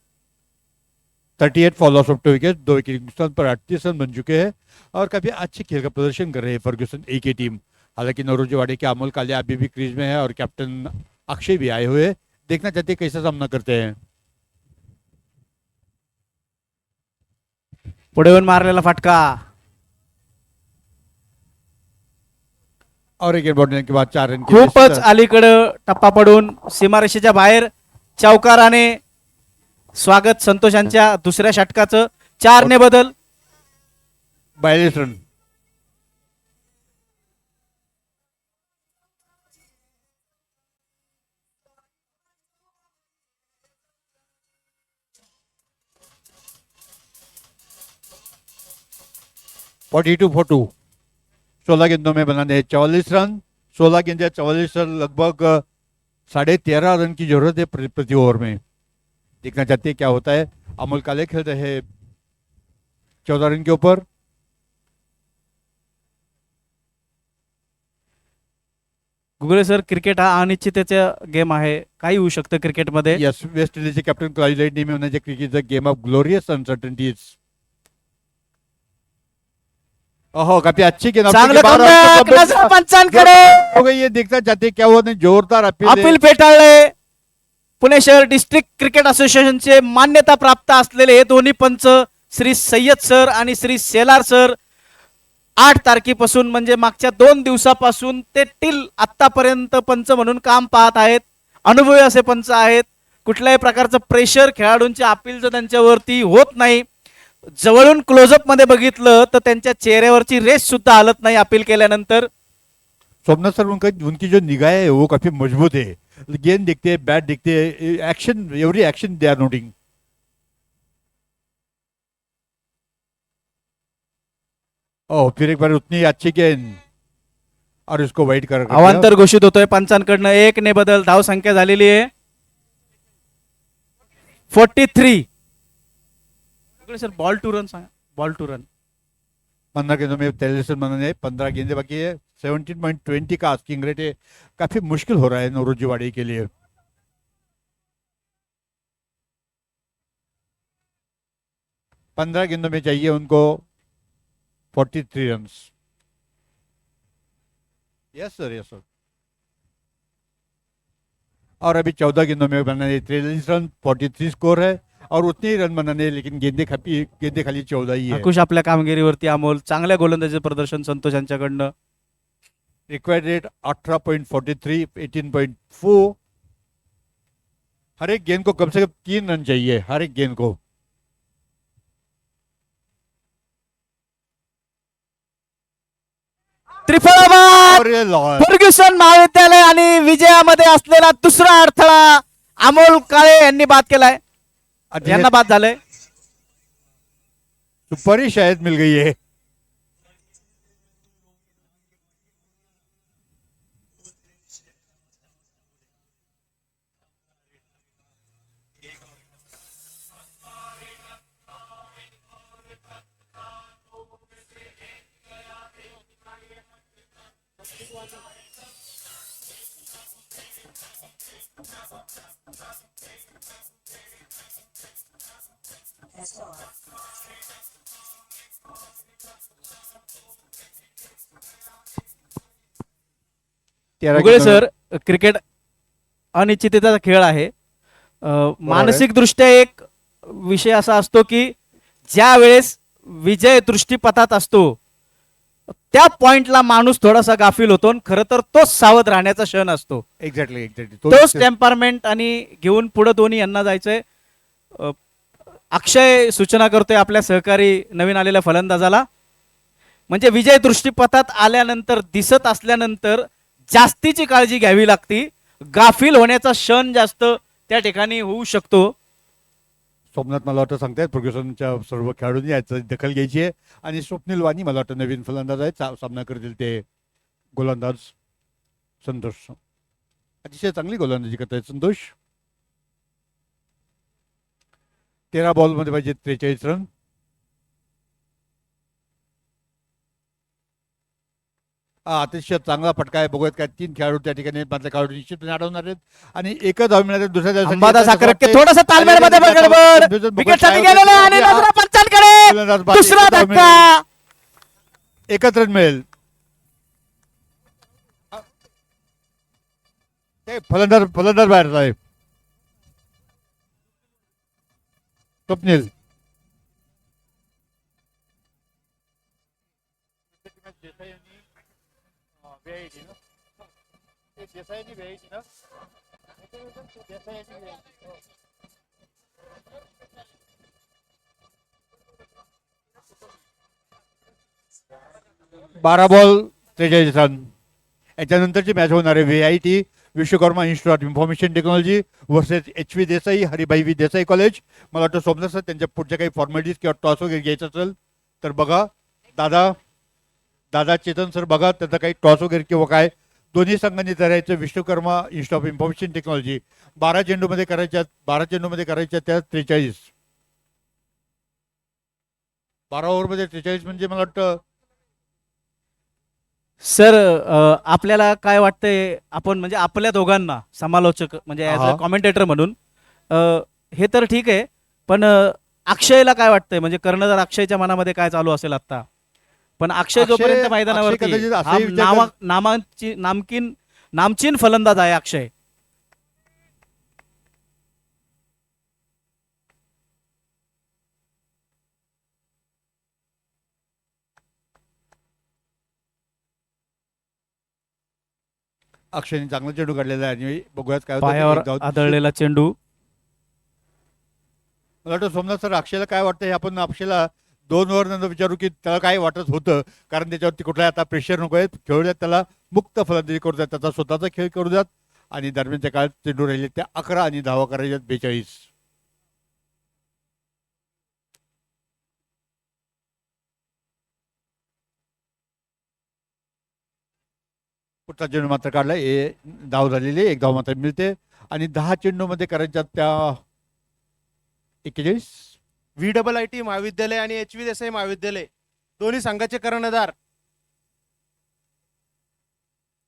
38 फॉलोअर्स ऑफ 2 विकेट, 2 विकेट नुकसान पर 38 रन बन चुके हैं और काफी अच्छे खेल का प्रदर्शन कर रहे हैं फर्ग्यूसन ए की टीम. हालांकि नवरोजी वाड़े के अमोल कालिया अभी भी क्रीज में है और कैप्टन अक्षय भी आए हुए हैं. देखना चाहते हैं कैसा सामना करते हैं. पुढे येऊन मारलेला फटका. और एक गेंद बॉल के बाद 4 रन की खूपच अलीकडं टप्पा पडून सीमारेषेच्या बाहेर चौकाराने स्वागत संतोषांच्या दुसऱ्या षटकाचं. 4 ने बदल. 42 रन. (42 for 2). 16 गेंदों में बनाने 44 रन. 16 गेंदे 44 रन, लगभग 13.5 रन की जरूरत है प्रति ओवर में. देखना चाहते हैं क्या होता है. अमोल काले खेल रहे 14 रन के ऊपर. गुगले सर, क्रिकेट हा अनिश्चिततेचा गेम आहे. काही होऊ शकतं क्रिकेटमध्ये. यस, वेस्ट इंडीजचे कॅप्टन क्लाइव लाईट नेहमी म्हणायचे cricket is a game of glorious uncertainties. ओहो, काफी अच्छी गेंद चांगलं comeback, नजर पंचांकडे. हो गई. ये देखना चाहते हैं क्या हुआ. नहीं, जोरदार अपील अपील फेटाळले. पुणे शहर डिस्ट्रिक्ट क्रिकेट असोसिएशनचे मान्यता प्राप्त असलेले हे दोन्ही पंच श्री सय्यद सर आणि श्री सेलार सर 8 तारखेपासून म्हणजे मागच्या 2 दिवसापासून ते टिल आतापर्यंत पंच म्हणून काम पाहत आहेत. अनुभवी असे पंच आहेत. कुठल्याही प्रकारचं प्रेशर खेळाडूंच्या अपीलचं त्यांच्यावरती होत नाही. जवळून क्लोजअप मध्ये बघितलं तर त्यांच्या चेहऱ्यावरची रेस सुद्धा हलत नाही अपील केल्यानंतर. सोमनाथ सर, उनकी जो निगाह है वो काफी मजबूत है. गेंद देखते हैं, बैट देखते हैं, action, every action they are noting. Oh, फिर एक बार उतनी अच्छी गेंद और इसको वाइड कर दिया. अवांतर घोषित होतोय पंचांकडनं. 1 ने बदल. धाव संख्या झालेली आहे 43. सर बॉल टू रन सांगा. Ball to run. 15 गेंदों में 43 रन बनाने 15 गेंदे बाकी है. 17.20 का आस्किंग रेट है. काफी मुश्किल हो रहा है नवरोजी वाड़ी के लिए. पंद्रह गेंदों में चाहिए उनको 43 run. Yes sir, yes sir. और अभी 14 गेंदों में बनाने 43 रन, 43 स्कोर है और उतने ही रन बनाने, लेकिन गेंदे खाली 14 ही है. अंकुश आपल्या कामगिरीवरती अमोल. चांगल्या गोलंदाजीचं प्रदर्शन संतोष यांच्याकडनं. Required rate 18.43, 18.4. हर एक गेंद को कम से कम 3 रन चाहिए, हर एक गेंद को. त्रिफळाबाद. और ये लॉ- फर्ग्युसन महाविद्यालय आणि विजयामध्ये असलेला दुसरा अडथळा अमोल काळे यांनी बाद केलाय. यांना बाद झालंय. सुपारी शायद मिल गई है. 13 उगळे गेंदों सर, क्रिकेट अनिश्चिततेचा खेळ आहे. मानसिकदृष्ट्या एक विषय असा असतो की ज्या वेळेस विजय दृष्टीपथात असतो त्या पॉइंटला माणूस थोडासा गाफील होतो आणि खरं तर तोच सावध राहण्याचा क्षण असतो. एक्झॅक्टली तोच टेम्परमेंट आणि घेऊन पुढे दोन्ही यांना जायचंय. अ, अक्षय सूचना करतोय आपल्या सहकारी नवीन आलेल्या फलंदाजाला, म्हणजे विजय दृष्टीपथात आल्यानंतर दिसत असल्यानंतर जास्तीची काळजी घ्यावी लागती. गाफील होण्याचा क्षण जास्त त्या ठिकाणी होऊ शकतो. सोमनाथ मला वाटतं सांगतायत फर्ग्युसनच्या सर्व खेळाडूंनी याची दखल घ्यायची आहे आणि स्वप्नील वाणी मला वाटतं नवीन फलंदाज आहेत, सामना करतील ते गोलंदाज संतोष. अतिशय चांगली गोलंदाजी करतायत संतोष. 13 बॉलमध्ये पाहिजे 43 रन. अतिशय चांगला फटका आहे. बघूयात काय 3 खेळाडू त्या ठिकाणी मात्र खेळाडू निश्चितपणे अडवणार आहेत आणि एकच धाव मिळाली दुसऱ्या दिवशी अंबादास साखरके थोडासा तालमेलमध्ये गडबड, विकेटसाठी गेलेलं आहे आणि नजरा पंचांकडे दुसरा धक्का. एकच रन मिळेल. ते फलंदाज बाहेर आहे. स्वप्नील बारा बॉल 43 रन. याच्यानंतरची मॅच होणार आहे VIT Vishwakarma institute of information technology versus HV Desai Haribhai V Desai college. मला वाटतं सोमनाथ सर त्यांच्या पुढच्या काही फॉर्मॅलिटीज किंवा टॉस वगैरे घ्यायचं असेल तर बघा. दादा चेतन सर बघा त्याचा काही टॉस वगैरे किंवा काय दोन्ही संघांनी करायचं. Vishwakarma institute of information technology 12 चेंडूमध्ये करायच्या त्या 43. 12 ओव्हरमध्ये 43 म्हणजे मला वाटतं. सर, आपल्याला काय वाटतंय, आपण म्हणजे आपल्या दोघांना समालोचक म्हणजे ॲज अ कॉमेंटेटर म्हणून हे तर ठीक आहे, पण अक्षयला काय वाटतंय, म्हणजे कर्णधार अक्षयच्या मनामध्ये काय चालू असेल आता? पण अक्षय जोपर्यंत मैदानावरती कदाचित हा असाही विचार नामचीन फलंदाज आहे अक्षय. अक्षयने चांगला चेंडू काढलेला आहे आणि बघूयात काय होतं. पायावर एक धाव दिसते. आदळलेला चेंडू. मला वाटतं सोमनाथ सर अक्षयला काय वाटतं हे आपण अक्षयला 2 ओव्हर नंतर विचारू की त्याला काय वाटत होतं, कारण त्याच्यावरती कुठलाही आता प्रेशर नको आहे. खेळू द्यात, त्याला मुक्त फलंदाजी करू द्यात, त्याचा स्वतःचा खेळ करू द्यात आणि दरम्यानच्या काळात चेंडू राहिले त्या 11 आणि धावा करायच्यात 42. पुढचा चेंडू मात्र काढला. धाव झालेली, एक धाव मात्र मिळते आणि 10 चेंडूमध्ये करायच्यात त्या 41. VIIT महाविद्यालय आणि HV देसाई महाविद्यालय दोन्ही संघाचे कर्णधार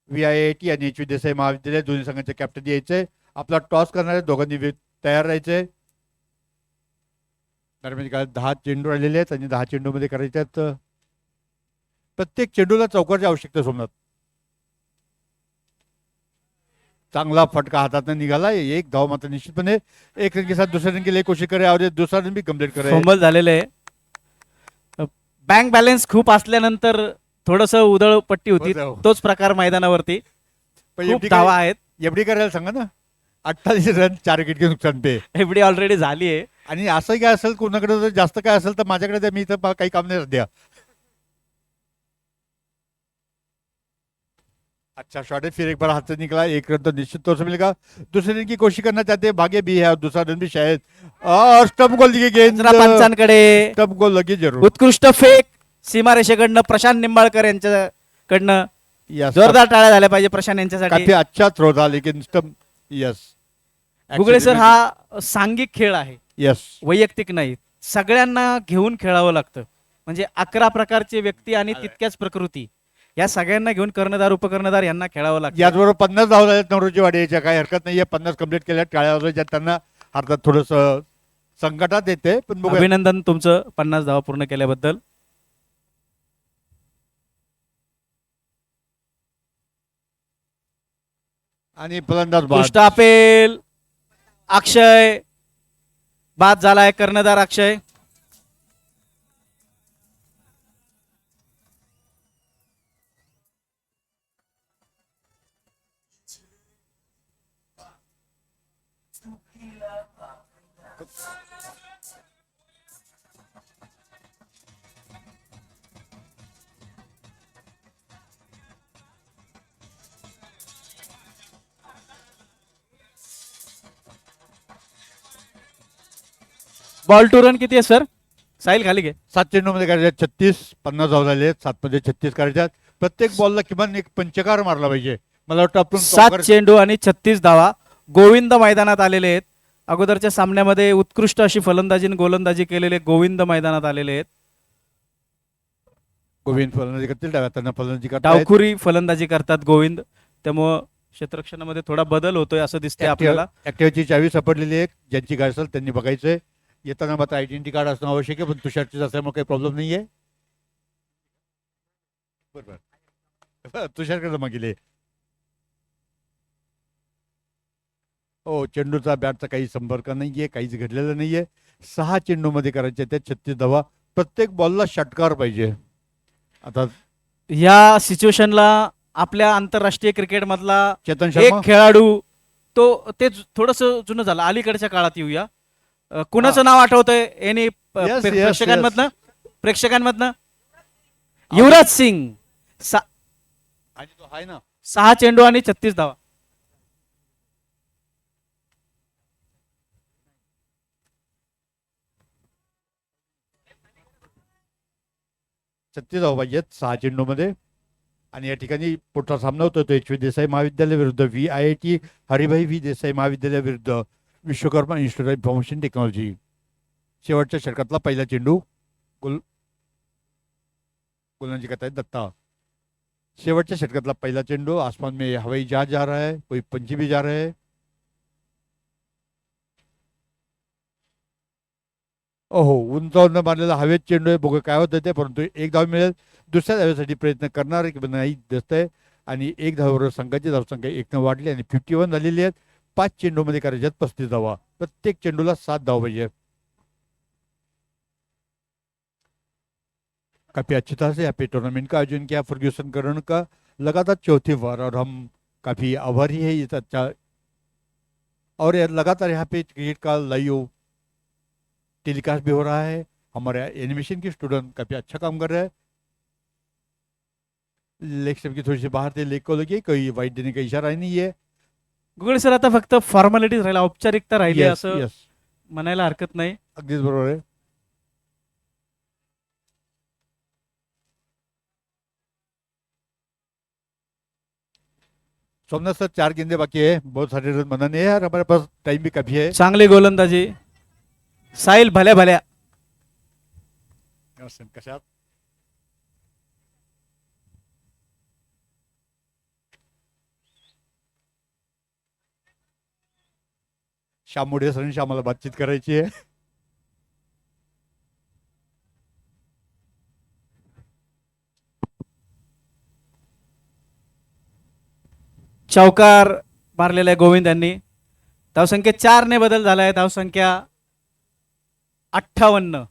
VIT आणि HV देसाई महाविद्यालय दोन्ही संघाचे कॅप्टन यायचंय. आपला टॉस करणारे दोघांनी तयार राहायचंय. दरम्यान काय 10 चेंडू राहिलेले आहेत आणि 10 चेंडूमध्ये करायच्यात. प्रत्येक चेंडूला चौकारची आवश्यकता सोमनाथ. चांगला फटका हातात निघाला. एक धाव मात्र निश्चितपणे. एक रन के साथ दुसरे रन के लिए कोशिश करे और दूसरा रन भी कंप्लीट करे. फंबल झालेलं आहे. बँक बॅलन्स खूप असल्यानंतर थोडस उधळपट्टी होती. तोच प्रकार मैदानावरती. खूप धावा आहेत. एफडी करायला सांगा ना. 48 रन 4 विकेट के नुकसान पे. एफडी ऑलरेडी झाली आहे. आणि असं काय असेल कोणाकडे जर जास्त काय असेल तर माझ्याकडे द्या, मी तर काही काम नाही द्या. अच्छा शॉट है, फिर एक बार हाथ से निकला. एक रन तो निश्चित तौर से मिलेगा. दूसरे रन की कोशिश करना चाहते हैं, भाग्य भी है और दूसरा रन भी शायद. और स्टंप गोल लगी गेंद. पंचांकडे स्टंप गोल लगी जरूर. उत्कृष्ट फेक सीमारेषेकडनं प्रशांत निंबाळकर यांच्याकडनं. जोरदार टाळ्या झाल्या पाहिजे प्रशांत यांच्यासाठी. काफी अच्छा थ्रो था लेकिन स्टंप. यस गुगळे सर, हा सांघिक खेळ आहे, यस वैयक्तिक नाही. सगळ्यांना घेऊन खेळावं लागतं. म्हणजे 11 प्रकारचे व्यक्ती आणि तितक्याच प्रकृती, या सगळ्यांना घेऊन कर्णधार उपकर्णधार यांना खेळावं लागतं. याचबरोबर 50 धाव झाल्यात नवरोजी वाडीच्या, काही हरकत नाहीये. 50 कंप्लीट केल्या. टाळ्या वाजवायच्या त्यांना अर्थात थोडस संकटात येते, पण बघूया. अभिनंदन तुमचं 50 धावा पूर्ण केल्याबद्दल. आणि फलंदाज बाद. पुष्ट अपेल. अक्षय बाद झालाय. कर्णधार अक्षय. बॉल टू रन किती आहे सर? साहिल खाली घे. 7 चेंडूमध्ये करायचे 36, 50 धावा झाले. 7 मध्ये 36 करायच्यात. प्रत्येक बॉलला किमान एक पंचकार मारला पाहिजे. मला वाटतं आपण 7 चेंडू आणि 36 धावा. गोविंद मैदानात आलेले आहेत. अगोदरच्या सामन्यामध्ये उत्कृष्ट अशी फलंदाजी आणि गोलंदाजी केलेले गोविंद मैदानात आलेले आहेत. गोविंद फलंदाजी करतील. डाव्या हाताने फलंदाजी करतात. डावखुरी फलंदाजी करतात गोविंद. त्यामुळं क्षेत्ररक्षणामध्ये थोडा बदल होतोय असं दिसतंय आपल्याला. ऍक्टिव्हची चावी सापडलेली आहे. ज्यांची गाडी असेल त्यांनी बघायचंय. येताना मात्र आयडेंटिटी कार्ड असणं आवश्यक आहे. पण तुषारचीच असल्यामुळे काही प्रॉब्लेम नाहीये. बरोबर तुषारकडे मागिले. हो, चेंडूचा बॅटचा काही संपर्क नाहीये. काहीच घडलेलं नाहीये. 6 चेंडूमध्ये करायचे त्या 36 धावा. प्रत्येक बॉलला षटकार पाहिजे. आता या सिच्युएशनला आपल्या आंतरराष्ट्रीय क्रिकेटमधला चेतन एक शर्मा खेळाडू ते थोडस जुनं झालं. अलीकडच्या काळात येऊया. कुणाचं नाव आठवतंय any Yes, yes, प्रेक्षकांमधनं Yuvraj Singh. आणि तो आहे ना 6 चेंडू आणि 36 धावा. धावा पाहिजेत 6 चेंडूमध्ये. आणि या ठिकाणी पुढचा सामना होतो तो एच व्ही देसाई महाविद्यालय विरुद्ध VIIT हरिभाई व्ही देसाई महाविद्यालय विरुद्ध Vishwakarma institute of information technology. शेवटच्या षटकातला पहिला चेंडू गोलंदाजी करतायत दत्ता. शेवटच्या षटकातला पहिला चेंडू. आसमान में हवाई जहाज जा रहा है, कोई पंछी भी जा रहे है. ओहो, उंचावरून मारलेला हवेत चेंडू आहे. बघू काय होतं ते. परंतु एक धाव मिळेल. दुसऱ्या धावेसाठी प्रयत्न करणार की नाही दिसतंय. आणि एक धावावर संघाची धावसंख्या 1 वाढली आणि 51 झालेली आहेत. 5 चेंडूमध्ये करायच्यात 35 धावा. प्रत्येक चेंडूला 7 धावा पाहिजे. काफी अच्छी तरह से यहाँ पे टूर्नामेंट का आयोजन किया फर्ग्यूसन करण का लगातार चौथी बार. और हम काफी आभारी है इस अच्छा. और लगातार यहाँ पे क्रिकेट का लाइव टेलीकास्ट भी हो रहा है. हमारे एनिमेशन के स्टूडेंट काफी अच्छा काम कर रहे हैं. लेग स्टेप की थोड़ी सी बाहर थे. लेग को लगी कोई वाइट देने का इशारा ही नहीं है. गुगळे सर आता फक्त फॉर्मॅलिटीज राहिला, औपचारिकता राहिली Yes, असं yes. म्हणायला हरकत नाही. अगदीच बरोबर आहे. सोमनाथ सर 4 गेंदे बाकी है. बहुत सारे रन बनाने हैं और हमारे पास टाइम भी काफी है. चांगली गोलंदाजी. साहिल भल्या भल्या. कशात श्याम मोढे सरांशी आम्हाला बातचीत करायची आहे. चौकार मारलेला आहे गोविंद यांनी. धावसंख्या 4 ने बदल झाला आहे. धावसंख्या 55.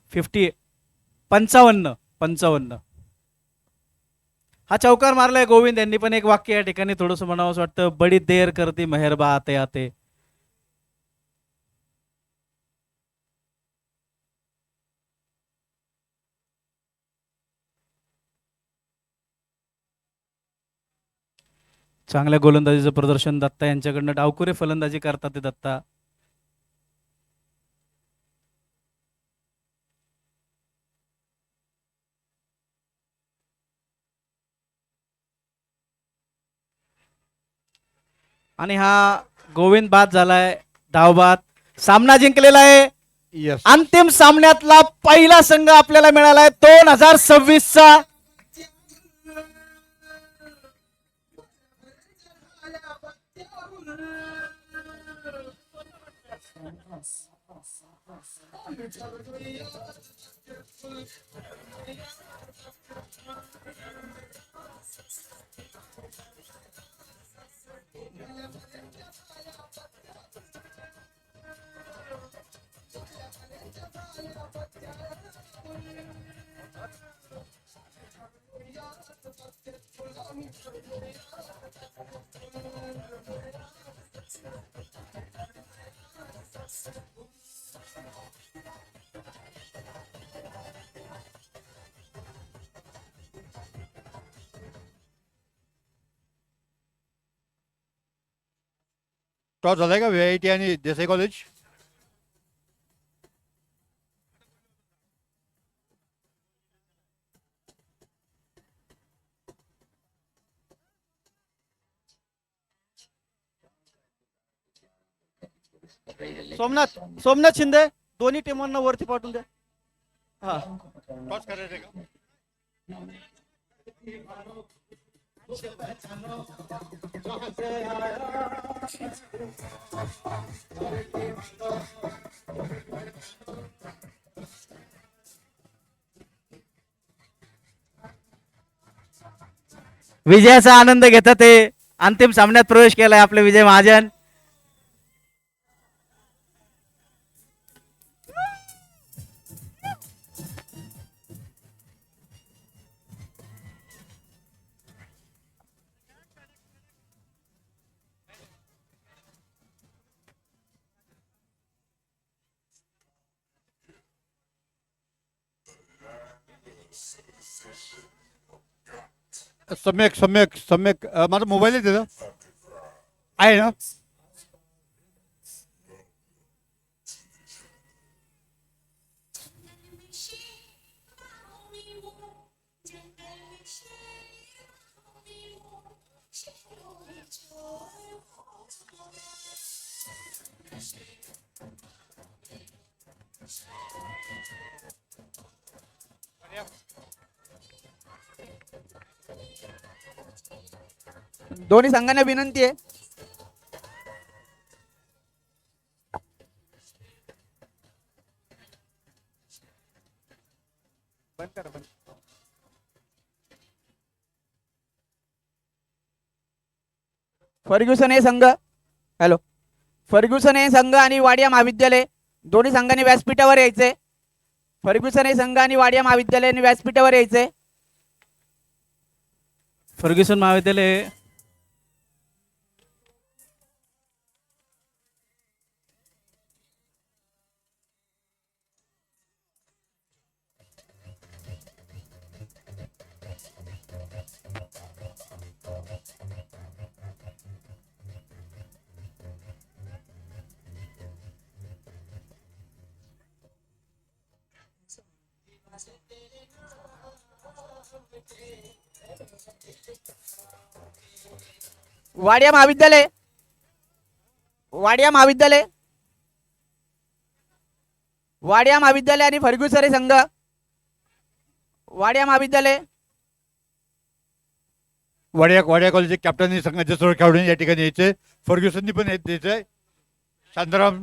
हा चौकार मारलाय गोविंद यांनी. पण एक वाक्य या ठिकाणी थोडंसं म्हणावं असं वाटतं. बडी देर करती मेहरबा आते आते. चांगल्या गोलंदाजीचं प्रदर्शन दत्ता यांच्याकडनं. डावकुरे फलंदाजी करतात ते दत्ता. आणि हा गोविंद बाद झालाय. धावबाद. सामना जिंकलेला आहे. यस. अंतिम सामन्यातला पहिला संघ आपल्याला मिळालाय 2026चा. टॉस झालाय का VIT आणि देसाई कॉलेज? सोमनाथ शिंदे दोन्ही टीमांना वरती पाठवून द्या. हा टॉस करायचं का? विजयाचा आनंद घेतात ते अंतिम सामन्यात प्रवेश केलाय आपले विजय महाजन. सम्यक सम्यक सम्यक. माझा मोबाईल आहे त्याचा आहे ना? दोन्ही संघांना विनंती आहे. फर्ग्युसन हे संघ फर्ग्युसन हे संघ आणि वाडिया महाविद्यालय दोन्ही संघांनी व्यासपीठावर यायचे. फर्ग्युसन हे संघ आणि वाडिया महाविद्यालयाने व्यासपीठावर यायचे. फर्ग्युसन महाविद्यालय वाडिया महाविद्यालय आणि फर्ग्युसन हे संघ. वाडिया महाविद्यालय वाडिया कॉलेजचे कॅप्टन संघाचे सर्व खेळाडू या ठिकाणी यायचे. फर्ग्युसननी पण यायचंय. शांताराम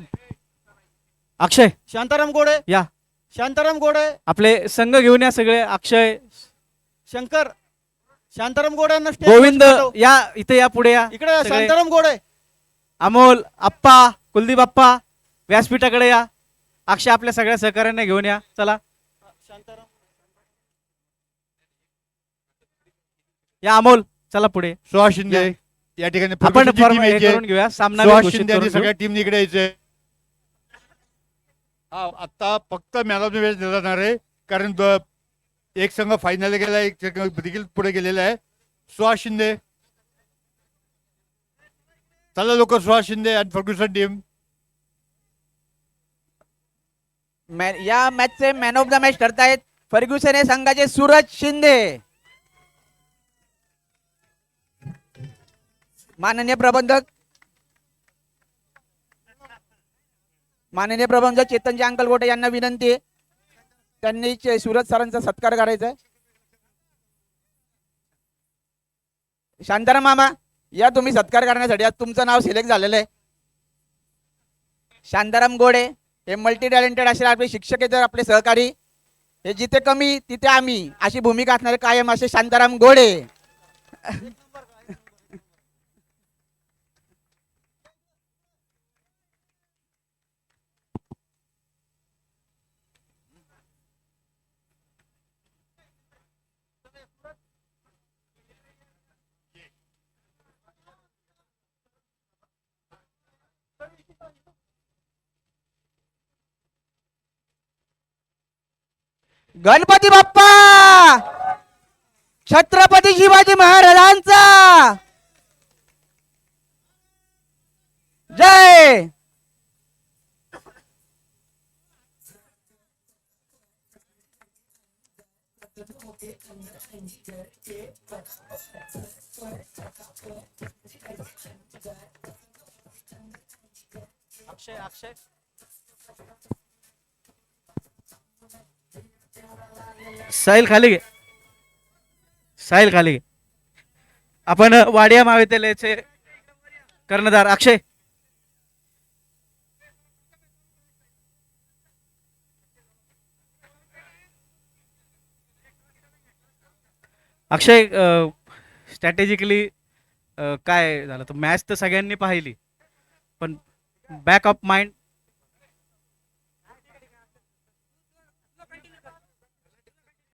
अक्षय शांताराम गोडे या. शांताराम गोडे आपले संघ घेऊन या सगळे. अक्षय शंकर शांताराम गोडे यांना stage गोविंद वरती पाठव. या इथे या पुढे या. इकडे या, सगळे. शांताराम गोडे अमोल आप्पा कुलदीप आप्पा व्यासपीठाकडे या. अक्षय आपल्या सगळ्या सहकार्यांना घेऊन या. चला शांताराम या अमोल चला पुढे. सुहास शिंदे या ठिकाणी आपण फर्ग्युसनची फॉर्म team हे यायची आहे. करून घेऊया. सामना सुहास घोषित शिंदे आणि करून घेऊ. सगळ्या टीमने इकडे यायचे. आता फक्त मॅन ऑफ द मॅच दिला जाणार आहे कारण एक संघ फायनल गेला, एक संघ देखील पुढे गेलेला आहे. सुहास शिंदे चला लोक. सुहास शिंदे आणि फर्ग्युसन टीम. या मॅचचे मॅन ऑफ द मॅच ठरतायत फर्ग्युसन हे संघाचे सूरज शिंदे. माननीय प्रबंधक चेतनजी अंकलगोटे यांना विनंती आहे. त्यांनी सूरज सरांचा सत्कार करायचा आहे. शांताराम मामा या तुम्ही सत्कार करण्यासाठी. आज तुमचं नाव सिलेक्ट झालेलं आहे. शांताराम गोडे हे मल्टी टॅलेंटेड असे आपले शिक्षक आहेत, आपले सहकारी. हे जिथे कमी तिथे आम्ही अशी भूमिका असणारे कायम असे शांताराम गोडे. गणपती बाप्पा छत्रपती शिवाजी महाराजांचा जय. अक्षय अक्षय साहिल खाली घे. साहिल खाली घे. आपण वाडिया महाविद्यालयाचे कर्णधार अक्षय. अक्षय स्ट्रॅटेजिकली काय झालं तर मॅच तर सगळ्यांनी पाहिली पण बॅक ऑफ माइंड